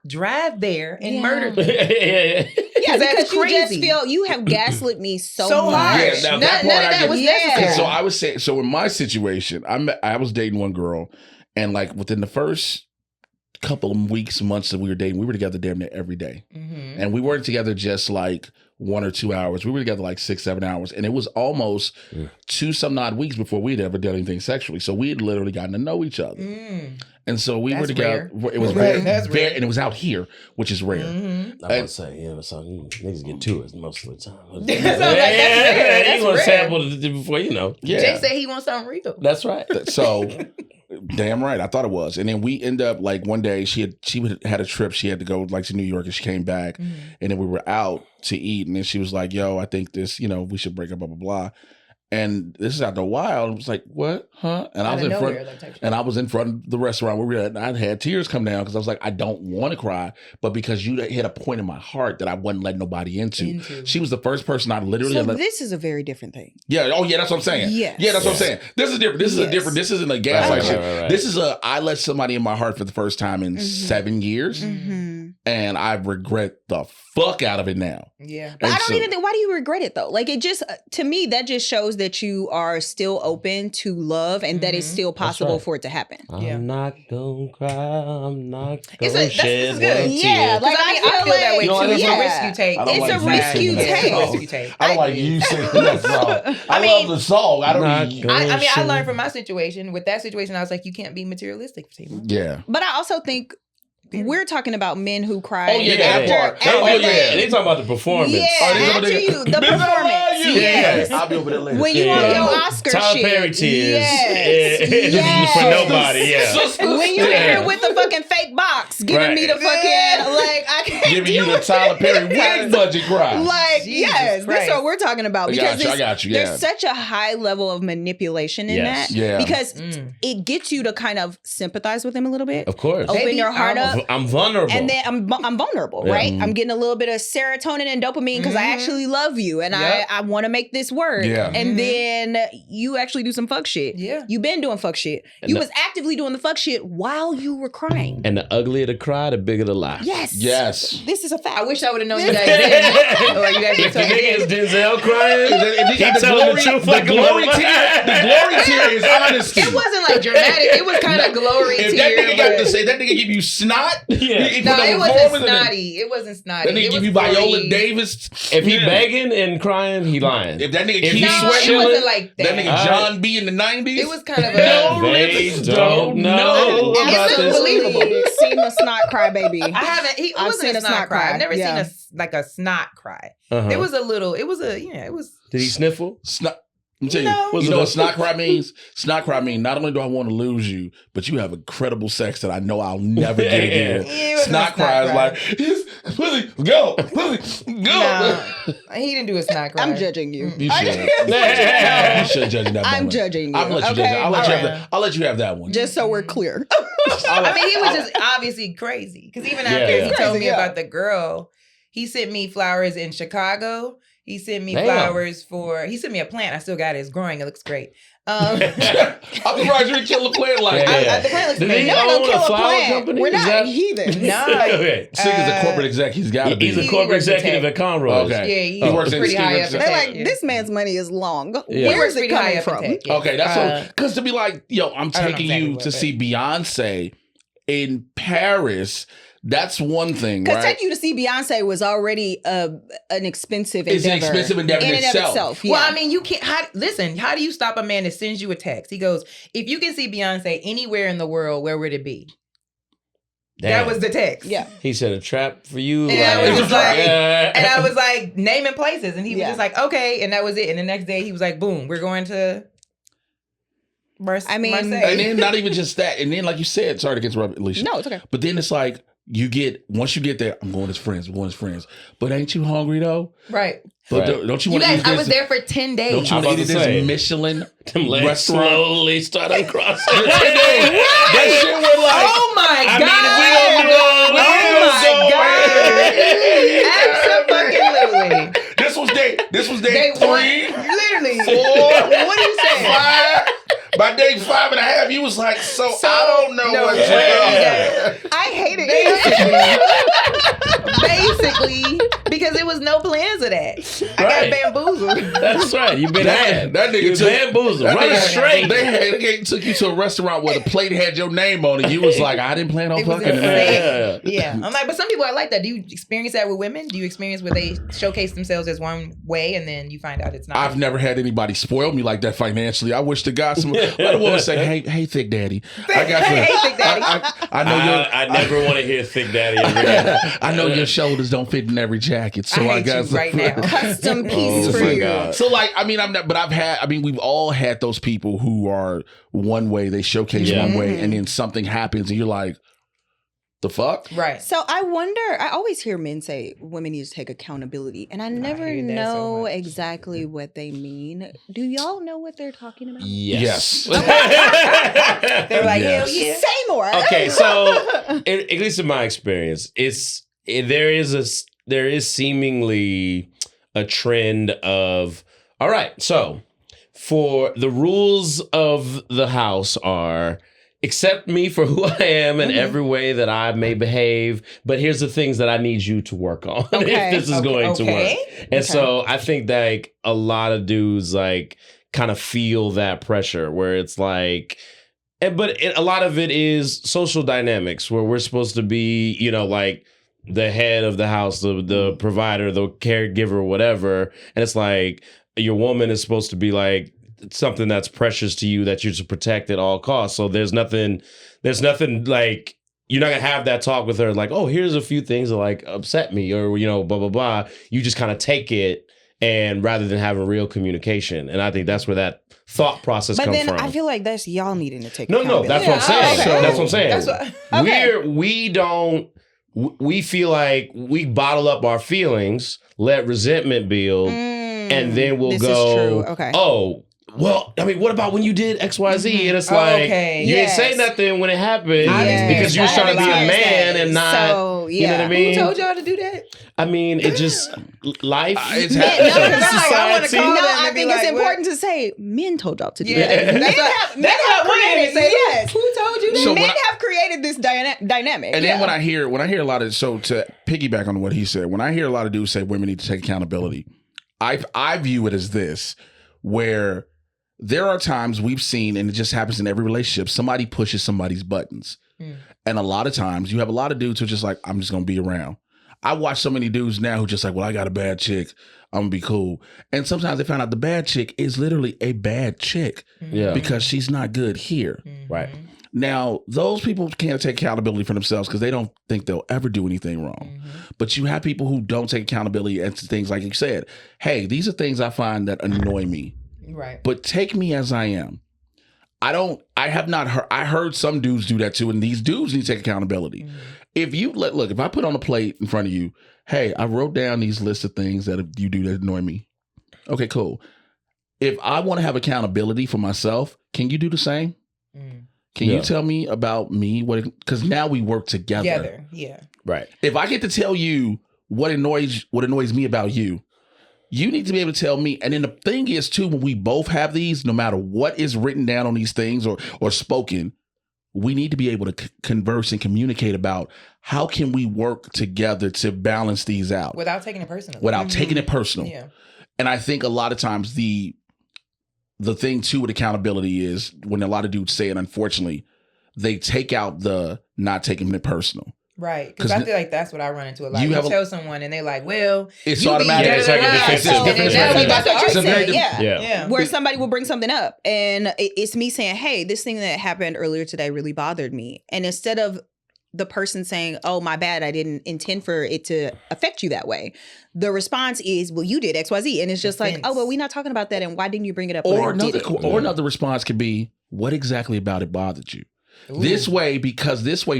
drive there and murder them. Yeah, because you just feel, you have gaslit me so much. Yeah, none of that was necessary. So I was saying, in my situation, I was dating one girl and like within the first couple of weeks, months that we were dating, we were together damn near every day. Mm-hmm. And we weren't together just like 1 or 2 hours. We were together like 6-7 hours. And it was almost 2-some odd weeks before we'd ever done anything sexually. So we had literally gotten to know each other. And so we were together. Rare. It was rare. And it was out here, which is rare. Mm-hmm. I would say, so niggas get to it most of the time. That's you want to sample before you know. Yeah. Jay said he wants something real. That's right. So damn right. I thought it was. And then we end up like one day she had a trip. She had to go like to New York and she came back and then we were out to eat. And then she was like, yo, I think this, we should break up, blah, blah, blah. And this is after a while. I was like, what? Huh? And I was in front. And I was in front of the restaurant where we were at. And I had tears come down because I was like, I don't want to cry, but because you hit a point in my heart that I wasn't letting nobody into. She was the first person I literally. So this is a very different thing. Yeah. Oh yeah, that's what I'm saying. Yes. Yeah, that's what I'm saying. This is different. This is a different. This isn't a gaslight shit. Right. This is I let somebody in my heart for the first time in 7 years, and I regret the fuck out of it now. Yeah, but I don't even think. Why do you regret it though? Like it just to me that just shows that you are still open to love and that it's still possible for it to happen. I'm not gonna cry. I'm not gonna shed one tear. Yeah, like I feel that way too. It's a risk you take. It's a risk you take. I don't like you singing that song. I love the song. I learned from my situation. With that situation, I was like, you can't be materialistic, Fatimah. Yeah, but I also think. We're talking about men who cry. Oh yeah, that part. They talking about the performance. Yeah, after the performance. you. Yes. I'll be over there later. When you on your Oscar Tyler shit. Perry tears. Yes. For nobody, yeah. When you here with the fucking fake box, giving me the fucking, like, I can't giving you the Tyler Perry wig budget cry. Like, Jesus yes, Christ. that's what we're talking about. Because I got you, yeah. there's such a high level of manipulation in that. Yeah. Because it gets you to kind of sympathize with him a little bit. Of course. Open your heart up. I'm vulnerable. And then I'm vulnerable, right? I'm getting a little bit of serotonin and dopamine because I actually love you and I want to make this work. Yeah. And then you actually do some fuck shit. Yeah. You've been doing fuck shit. You was actively doing the fuck shit while you were crying. And the uglier the cry, the bigger the lie. Yes. This is a fact. I wish I would have known you guys then. Or you guys If the told me nigga then. is Denzel crying, If he he telling the truth like a glory motherfucker. tier is honesty. It wasn't like dramatic. It was kind of glory If tier. that nigga got to but- say, that nigga give you snot. Yeah. he No, put it on wasn't performance and then- snotty. It wasn't snotty. That nigga It give was you Viola glory. Davis. If he begging and crying, he lying. If that nigga If keep he's No, sweating, it wasn't like that. that nigga John B in the 90s. It was kind of They don't know about It's this. unbelievable. Seen a snot cry, baby. I haven't. It I've wasn't seen a snot cry. I've never Yeah. seen a snot cry. Uh-huh. It was a little. It was a. Yeah. It was. Did he sniffle? Snot. Let me tell No. you, you know what snot cry means? Snot cry means not only do I want to lose you, but you have incredible sex that I know I'll never get again. It was Snot a cry is cry. like, pussy, go, pussy, go. No, he didn't do a snot cry. I'm judging you. You should. You should judge that. I'm moment. judging you. I'll let you okay? judge it. Alright. I'll let you have that one. Just so we're clear. I mean, he was just obviously crazy. Because even after Yeah. he told me Crazy, yeah. about the girl, he sent me flowers in Chicago. He sent me Damn. flowers for. He sent me a plant. I still got it. It's growing. It looks great. I'm surprised you didn't kill a plant like Yeah, that. yeah. The plant looks Did great. he You're not own gonna kill a a flower plant. company? We're Is not that- heathens. No. Okay. Sig is a corporate exec. He's got to be. He's a He corporate works in executive tech. at Conroy's. Okay. Yeah, He works in pretty high Stevens. up. in They're tech, like, yeah. this man's money is long. Yeah. He Where's works it pretty high coming up in from? tech, yeah. Okay, that's so. Because to be like, yo, I'm I don't know taking exactly you what, to but- see Beyonce in Paris. That's one thing, Because right? taking you to see Beyonce was already an expensive It's endeavor. an expensive endeavor in in and of itself. itself. Yeah. Well, I mean, you can't. Listen, how do you stop a man that sends you a text? He goes, "If you can see Beyonce anywhere in the world, where would it be?" Damn. That was the text. yeah. He said a trap for you. And I was just like, Yeah. and I was like naming places, and he was Yeah. just like, "Okay," and that was it. And the next day, he was like, "Boom, we're going to." I mean, Marseille. And then not even just that. And then, like you said, sorry to interrupt, Alicia. No, it's okay. But then it's like, once you get there, I'm going as friends, I'm going as friends. But ain't you hungry though? right. But Right. don't you You want to guys, eat I this? was there for 10 days. Don't you I'm want to eat about to say. this Michelin Them legs restaurant? slowly start uncrossing. That shit was like, Oh my I god! mean, if we don't Oh my god! Absolutely. this was day Day 3, one. Literally. 4, What are you saying? 5. By day 5.5, you was like, so I don't know no, what yeah. I hate it. Basically, because there was no plans of that. I Right. got bamboozled. That's right. You've been had. That nigga You took bamboozled. that Running nigga- straight. They took you to a restaurant where the plate had your name on it. You was like, I didn't plan on It was fucking insane. that. Yeah. I'm like, but some people are like that. Do you experience that with women? Do you experience where they showcase themselves as one way and then you find out it's not? I've never had anybody spoil me like that financially. I wish to God let a woman say, hey, thick daddy. I got you. Hey, Thick Daddy. I know your I never want to hear Thick Daddy again. I know your shoulders don't fit in every jacket, so I I hate got you right now. Custom piece Oh for my you. God. So like, I mean, we've all had those people who are one way, they showcase Yeah. one way, and then something happens, and you're like, the fuck? Right. So I wonder, I always hear men say women need to take accountability, and I never hear that so know much. exactly what they mean. Do y'all know what they're talking about? Yes. They're like, Yes. hell yeah. Say more. Okay, so at least in my experience, there is seemingly a trend of, all right, so for the rules of the house are accept me for who I am in every way that I may behave, but here's the things that I need you to work on Okay, if this is going to work. And so I think that like a lot of dudes like kind of feel that pressure where it's like, a lot of it is social dynamics where we're supposed to be, like the head of the house, the provider, the caregiver, whatever. And it's like your woman is supposed to be like something that's precious to you that you're to protect at all costs. So there's nothing like, you're not gonna have that talk with her like, oh, here's a few things that like upset me or, blah, blah, blah. You just kind of take it and rather than having real communication. And I think that's where that thought process comes from. But then I feel like that's y'all needing to take No, that's what I'm saying. Okay. That's what I'm saying. We feel like we bottle up our feelings, let resentment build, and then we'll go, oh, well, I mean, what about when you did X, Y, Z? And it's like, you didn't say nothing when it happened because you were trying to be a man and not, you know what I mean? Who told y'all to do that? I mean, it just, life. It's happening. I think it's important to say, men told y'all to do that. That's what women say. Yes. Who told you that? So men have created this dynamic. And then when I hear a lot of, so to piggyback on what he said, when I hear a lot of dudes say women need to take accountability, I view it as this, where there are times we've seen, and it just happens in every relationship, somebody pushes somebody's buttons. And a lot of times you have a lot of dudes who are just like, I'm just going to be around. I watch so many dudes now who just like, well, I got a bad chick, I'm going to be cool. And sometimes they find out the bad chick is literally a bad chick because she's not good here. Right. Now, those people can't take accountability for themselves because they don't think they'll ever do anything wrong. But you have people who don't take accountability and things like you said, hey, these are things I find that annoy me. Right. But take me as I am. I have not heard, I heard some dudes do that too, and these dudes need to take accountability. If you look, if I put on a plate in front of you, hey, I wrote down these lists of things that you do that annoy me. Okay, cool. If I want to have accountability for myself, can you do the same? Can you tell me about me? Because now we work together. Yeah. Right. If I get to tell you what annoys me about you, you need to be able to tell me. And then the thing is too, when we both have these, no matter what is written down on these things or spoken, we need to be able to converse and communicate about how can we work together to balance these out. Without taking it personal. Taking it personal. Yeah. And I think a lot of times the thing too with accountability is when a lot of dudes say it, unfortunately, they take out the not taking it personal. Right, because I feel like that's what I run into a lot. You tell someone and they're like, well, it's automatic. It's like a defensive. That's what you're saying. Yeah. Where somebody will bring something up and it's me saying, hey, this thing that happened earlier today really bothered me. And instead of the person saying, oh, my bad, I didn't intend for it to affect you that way, the response is, well, you did X, Y, Z. And it's just like, oh, well, we're not talking about that. And why didn't you bring it up? Or another response could be, what exactly about it bothered you? Ooh. This way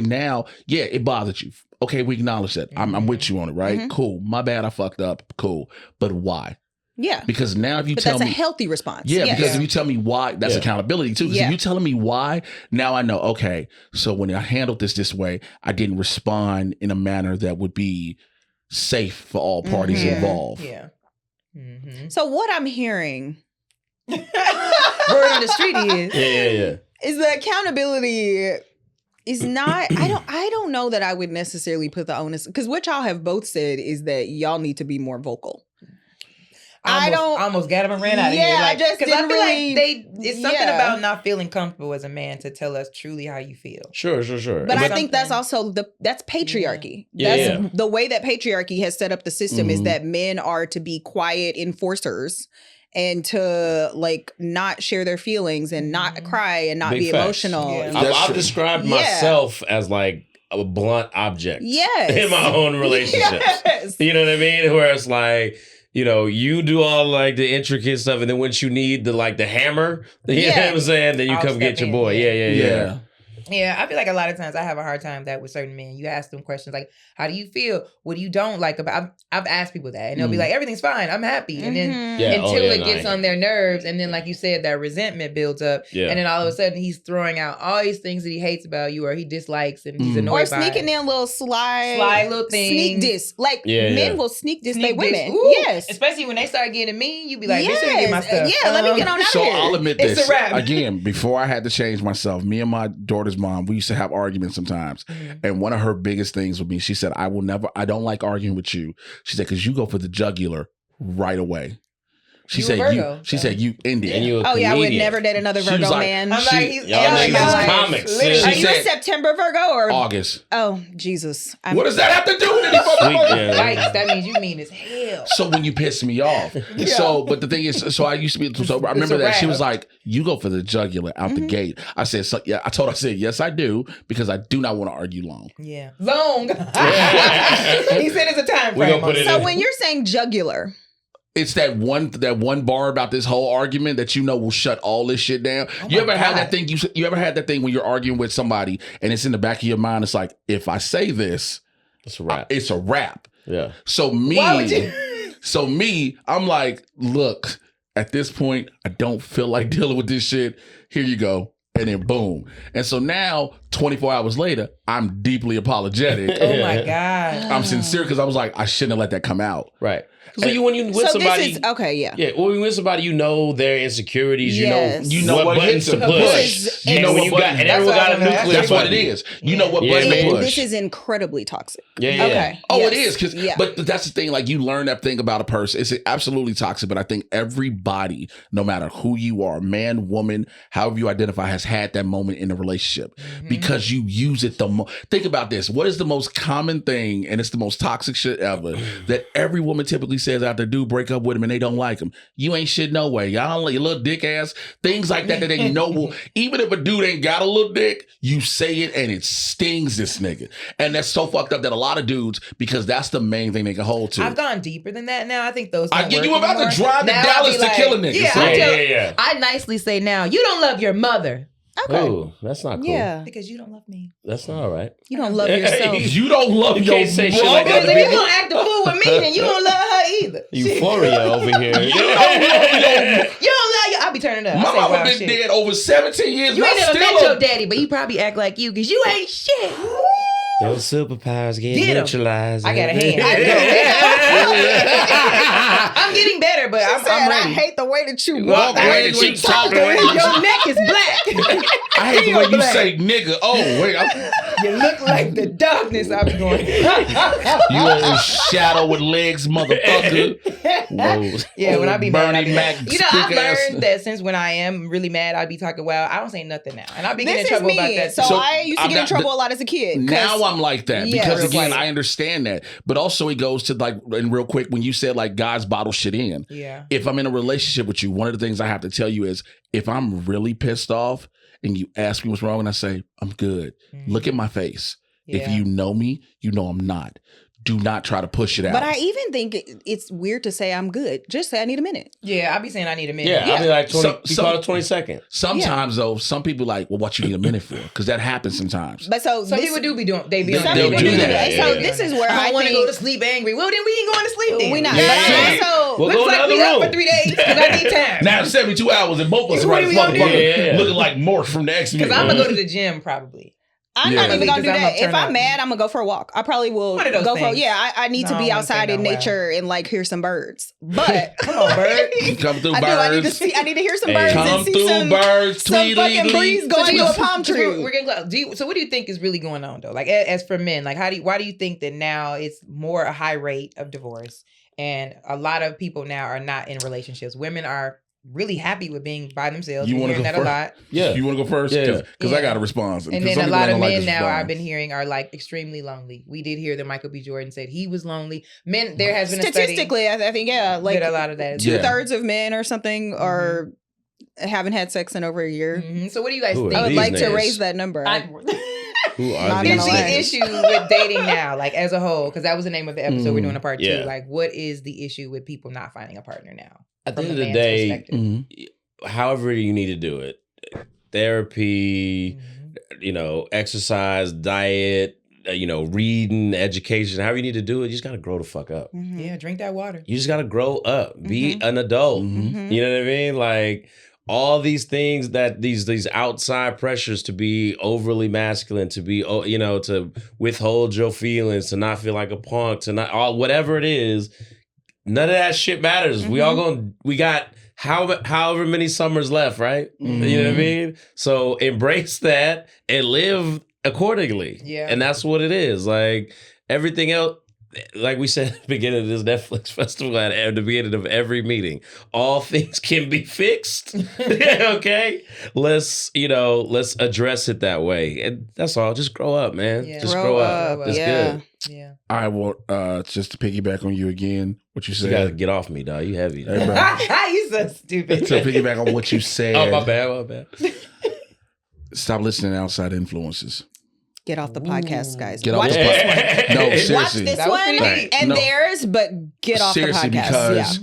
now, yeah, it bothered you. Okay, we acknowledge that. I'm with you on it, right? Cool. My bad, I fucked up. Cool. But why? Yeah. Because now if you tell me... that's a healthy response. Yeah, because if you tell me why, that's accountability too. Because if you telling me why, now I know, okay, so when I handled this way, I didn't respond in a manner that would be safe for all parties involved. Yeah. So what I'm hearing... word on the street is... is the accountability... is not, I don't know that I would necessarily put the onus, because what y'all have both said is that y'all need to be more vocal. I almost got him and ran out of here. I just didn't I feel really, like it's something about not feeling comfortable as a man to tell us truly how you feel. Sure. But I think that's also that's patriarchy. That's the way that patriarchy has set up the system is that men are to be quiet enforcers and to like not share their feelings and not cry and not be emotional. Yeah. I've described myself as like a blunt object in my own relationships. You know what I mean? Where it's like, you know, you do all like the intricate stuff, and then once you need the hammer, you know what I'm saying? Then you come get your boy. Yeah. Yeah, I feel like a lot of times I have a hard time that with certain men. You ask them questions like, how do you feel? What do you don't like about... I've asked people that, and they'll be like, everything's fine, I'm happy. And then until it gets on their nerves, and then like you said, that resentment builds up. And then all of a sudden he's throwing out all these things that he hates about you or he dislikes and he's annoyed by. Or sneaking in little sly little things. Sneak diss. Like men will sneak diss their women. Ooh, yes. Especially when they start getting mean, you be like, bitch, let me get my stuff. Yeah, let me get on out here. So I'll admit this. It's a wrap. Again, before I had to change myself, me and my daughter's mom, we used to have arguments sometimes. And one of her biggest things with me, she said, I don't like arguing with you. She said, because you go for the jugular right away. She said you Indian. And you I would never date another Virgo man. I'm like, he's comics. Are you a September Virgo or August? Oh, Jesus. What does that have to do with anything? Lights, that means you mean as hell. So when you piss me off. So, but the thing is, so I used to be, so I remember that she was like, you go for the jugular out the gate. I said, I said, yes, I do, because I do not want to argue long. Yeah. Long. He said it's a time frame. So when you're saying jugular, it's that one bar about this whole argument that will shut all this shit down. You ever had that thing? You ever had that thing when you're arguing with somebody and it's in the back of your mind? It's like, if I say this, it's a wrap. It's a wrap. Yeah. So I'm like, look, at this point, I don't feel like dealing with this shit. Here you go. And then boom. And so now, 24 hours later, I'm deeply apologetic. Oh my God. I'm sincere because I was like, I shouldn't have let that come out. Right. So when you with somebody, yeah. When you with somebody, their insecurities. Yes. You know what buttons to push. You know when you got, and everyone got a nuclear. That's what it is. You know what button to push. This is incredibly toxic. Yeah. Okay. Oh, it is. But that's the thing. Like, you learn that thing about a person. It's absolutely toxic. But I think everybody, no matter who you are, man, woman, however you identify, has had that moment in a relationship because you use it the most. Think about this. What is the most common thing, and it's the most toxic shit ever, that every woman typically says out there, dude break up with him and they don't like him? You ain't shit no way. Y'all like your little dick ass. Things like that they know will, even if a dude ain't got a little dick, you say it and it stings this nigga. And that's so fucked up that a lot of dudes, because that's the main thing they can hold to. I've gone deeper than that now. I think those you about to drive to Dallas to kill a nigga. Yeah, I nicely say now, you don't love your mother. Okay. Ooh, that's not cool. Yeah. Because you don't love me. That's not all right. You don't love yourself. You don't love your can't say shit like Because that. if you gonna act a fool with me, then you don't love her either. Euphoria over here. You don't love your. I'll be turning up. My mama been dead over 17 years. You ain't never met your daddy, but he probably act like you because you ain't shit. Your superpowers get neutralized. I got a hand. I'm getting better, but I'm ready. I hate the way that you walk. The way that you talk. Your neck is black. I hate the way you say nigga. Oh, wait. You look like the darkness I was going. You old shadow with legs, motherfucker. Yeah, when I be mad, I've ass. learned that since when I am really mad, I be talking wild. I don't say nothing now, and I be getting in trouble about that. So I used to get in trouble a lot as a kid. Now I'm like that because again, right. I understand that, but also it goes to like, and real quick, when you said like guys bottle shit in. Yeah. If I'm in a relationship with you, one of the things I have to tell you is if I'm really pissed off and you ask me what's wrong and I say I'm good, look at my face. Yeah. If you know me, you know I'm not. Do not try to push it out. But I even think it's weird to say I'm good. Just say I need a minute. Yeah, I'll be saying I need a minute. Yeah, I'll be like 20, call it 20 seconds. Sometimes though, some people like, well, what you need a minute for? Because that happens sometimes. But so some people do be doing, they'll do that. So this is where I want to go to sleep angry. Well, then we ain't going to sleep then. We not. Yeah. So we'll looks like we up for 3 days because I need time. Now 72 hours and both of us right looking like Morph from the X-Men. Because I'm going to go to the gym probably. I'm not even gonna do that. If I'm mad, I'm gonna go for a walk. I probably will go for. Yeah, I need to be outside in nature and like hear some birds. But come on, bird, come through birds. I need to hear some birds. Come through birds. Some fucking breeze going to a palm tree. We're getting close. So what do you think is really going on though? Like as for men, like why do you think that now it's more a high rate of divorce and a lot of people now are not in relationships? Women are really happy with being by themselves. You want to go first? A lot. Yeah. You want to go first? Yeah. Because I got a response. And then a lot of men now I've been hearing are like extremely lonely. We did hear that Michael B. Jordan said he was lonely. Men, there has been a study. Statistically, I think, like a lot of that. 2/3 of men or something are haven't had sex in over a year. Mm-hmm. So what do you guys think? I would like to raise that number. Who are There's the issue with dating now, like as a whole, because that was the name of the episode. We're doing a part 2. Like, what is the issue with people not finding a partner now? At the end of the day, however you need to do it, therapy, exercise, diet, reading, education, however you need to do it, you just got to grow the fuck up. Mm-hmm. Yeah, drink that water. You just got to grow up, be an adult. Mm-hmm. You know what I mean? Like all these things that these outside pressures to be overly masculine, to be, to withhold your feelings, to not feel like a punk, to not whatever it is, none of that shit matters. We got however many summers left, right? Mm-hmm. You know what I mean? So embrace that and live accordingly. Yeah. And that's what it is. Like everything else, like we said at the beginning of this Netflix festival, at the beginning of every meeting, all things can be fixed. Okay? Let's address it that way. And that's all. Just grow up, man. Yeah. Just grow up. It's good. Yeah. I will just to piggyback on you again, what you said. You gotta get off me, dog. You heavy. You so stupid. To piggyback on what you said. Oh, my bad. Stop listening to outside influences. Get off the podcast, guys. Get off the podcast. No, seriously. Watch this one and theirs, but get off the podcast. Seriously, because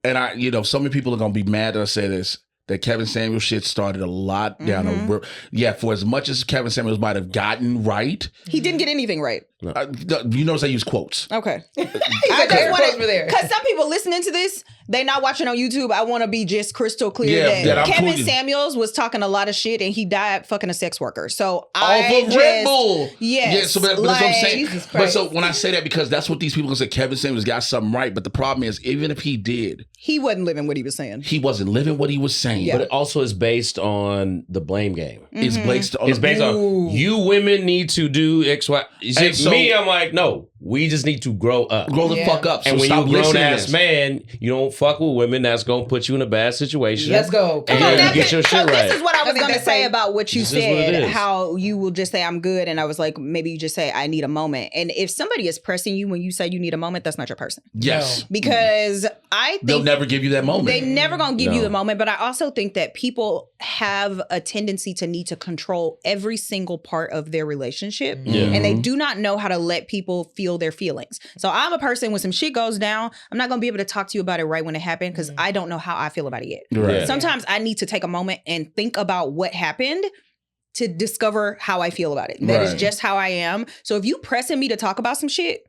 and so many people are gonna be mad that I say this. That Kevin Samuels shit started a lot down the road. Yeah, for as much as Kevin Samuels might have gotten right, he didn't get anything right. You notice I use quotes. Okay. I just want to, because some people listening to this, they not watching on YouTube. I want to be just crystal clear that Kevin Samuels was talking a lot of shit and he died fucking a sex worker. So off of Red Bull. Yes. Yeah, so that's what I'm saying. But so when I say that, because that's what these people gonna say, Kevin Samuels got something right. But the problem is, even if he did, he wasn't living what he was saying. He wasn't living what he was saying. Yeah. But it also is based on the blame game. It's based on you women need to do X, Y. Me, I'm like, no. We just need to grow up. Grow the fuck up. And when you're a grown-ass man, you don't fuck with women that's going to put you in a bad situation. Let's go. And you get your shit right. This is what I was going to say about what you said, how you will just say, I'm good. And I was like, maybe you just say, I need a moment. And if somebody is pressing you when you say you need a moment, that's not your person. Yes. Because I think they'll never give you that moment. They never going to give you the moment. But I also think that people have a tendency to need to control every single part of their relationship. And they do not know how to let people feel their feelings. So I'm a person, when some shit goes down, I'm not going to be able to talk to you about it right when it happened because I don't know how I feel about it yet. Right. Sometimes I need to take a moment and think about what happened to discover how I feel about it. That is just how I am. So if you pressing me to talk about some shit,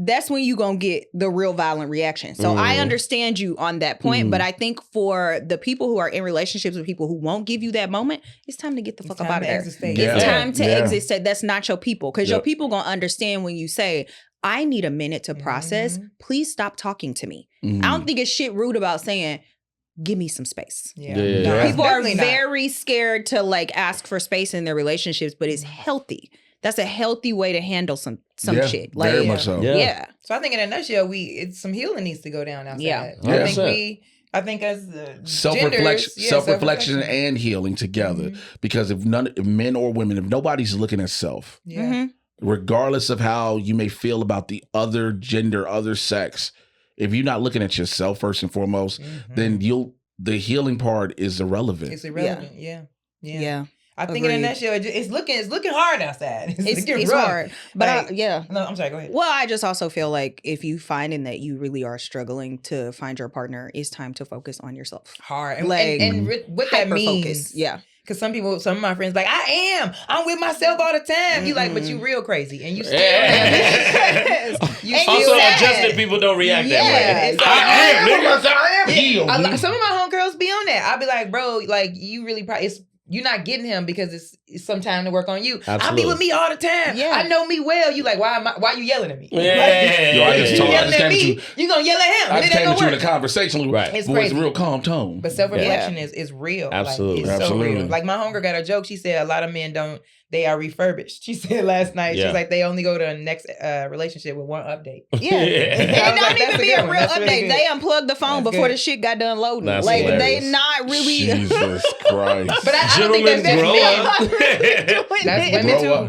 that's when you going to get the real violent reaction. So I understand you on that point, but I think for the people who are in relationships with people who won't give you that moment, it's time to get the fuck up out of there. It's time to exit. That's not your people, because your people going to understand when you say, I need a minute to process. Please stop talking to me. I don't think it's shit rude about saying, give me some space. People are very scared to like ask for space in their relationships, but it's healthy. That's a healthy way to handle some shit. Like, very much so. Yeah. So I think in a nutshell, it's some healing needs to go down outside. Yeah. I think as self-reflection and healing together. Because if men or women, if nobody's looking at self, regardless of how you may feel about the other gender, other sex, if you're not looking at yourself first and foremost, then the healing part is irrelevant. It's irrelevant. Yeah. I think in a nutshell, it's looking hard outside. It's hard. But No, I'm sorry, go ahead. Well, I just also feel like if you finding that you really are struggling to find your partner, it's time to focus on yourself. Hard. And what that means. Focus. Yeah. Because some of my friends like, I'm with myself all the time. You like, but you real crazy. And you still adjusted people don't react that way. I am healed. Some of my homegirls be on that. I'll be like, bro, like you really probably, you're not getting him because it's some time to work on you. I'll be with me all the time. Yeah. I know me well. You like, why you yelling at me? I just yelling at me. You gonna yell at him. I just came at you in a conversation. Right. It's a real calm tone. But self-reflection is real. Absolutely. Like, it's so real. Like my homegirl got a joke. She said a lot of men they are refurbished. She said last night, she's like, they only go to the next relationship with one update. Yeah. It don't even be a real update. Really they unplugged the phone before the shit got done loading. That's like hilarious. They not really. Jesus Christ. But I don't think that's grow up. That's women too.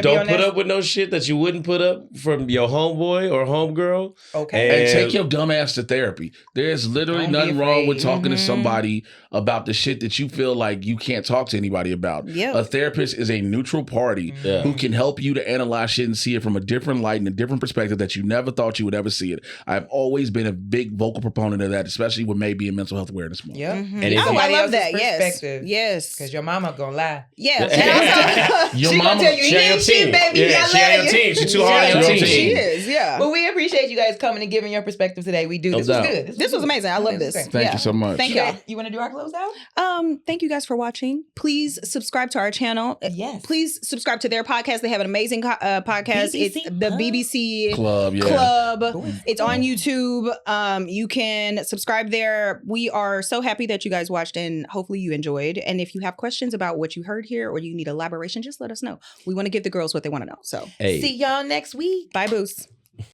Don't put up with no shit that you wouldn't put up from your homeboy or homegirl. Okay. And take your dumb ass to therapy. There's literally nothing wrong with talking to somebody about the shit that you feel like you can't talk to anybody about. Yep. A therapist is a neutral party who can help you to analyze shit and see it from a different light and a different perspective that you never thought you would ever see it. I've always been a big vocal proponent of that, especially with May being Mental Health Awareness Month. Yeah. And I love that. Yes. Because your mama gonna lie. Yeah. Your she mama gonna tell you, she on your team, baby. Yeah, she on your team. She's too hard on your team. She is, yeah. But we appreciate you guys coming and giving your perspective today. We do. This was good. This was amazing. I love this. Thank you so much. Thank y'all. You want to do our close out? Thank you guys for watching. Please subscribe to our channel. Yes. Please subscribe to their podcast. They have an amazing podcast. It's the BBC Club. It's on YouTube. You can subscribe there. We are so happy that you guys watched and hopefully you enjoyed. And if you have questions about what you heard here or you need elaboration, just let us know. We want to give the girls what they want to know. So see y'all next week. Bye, boos.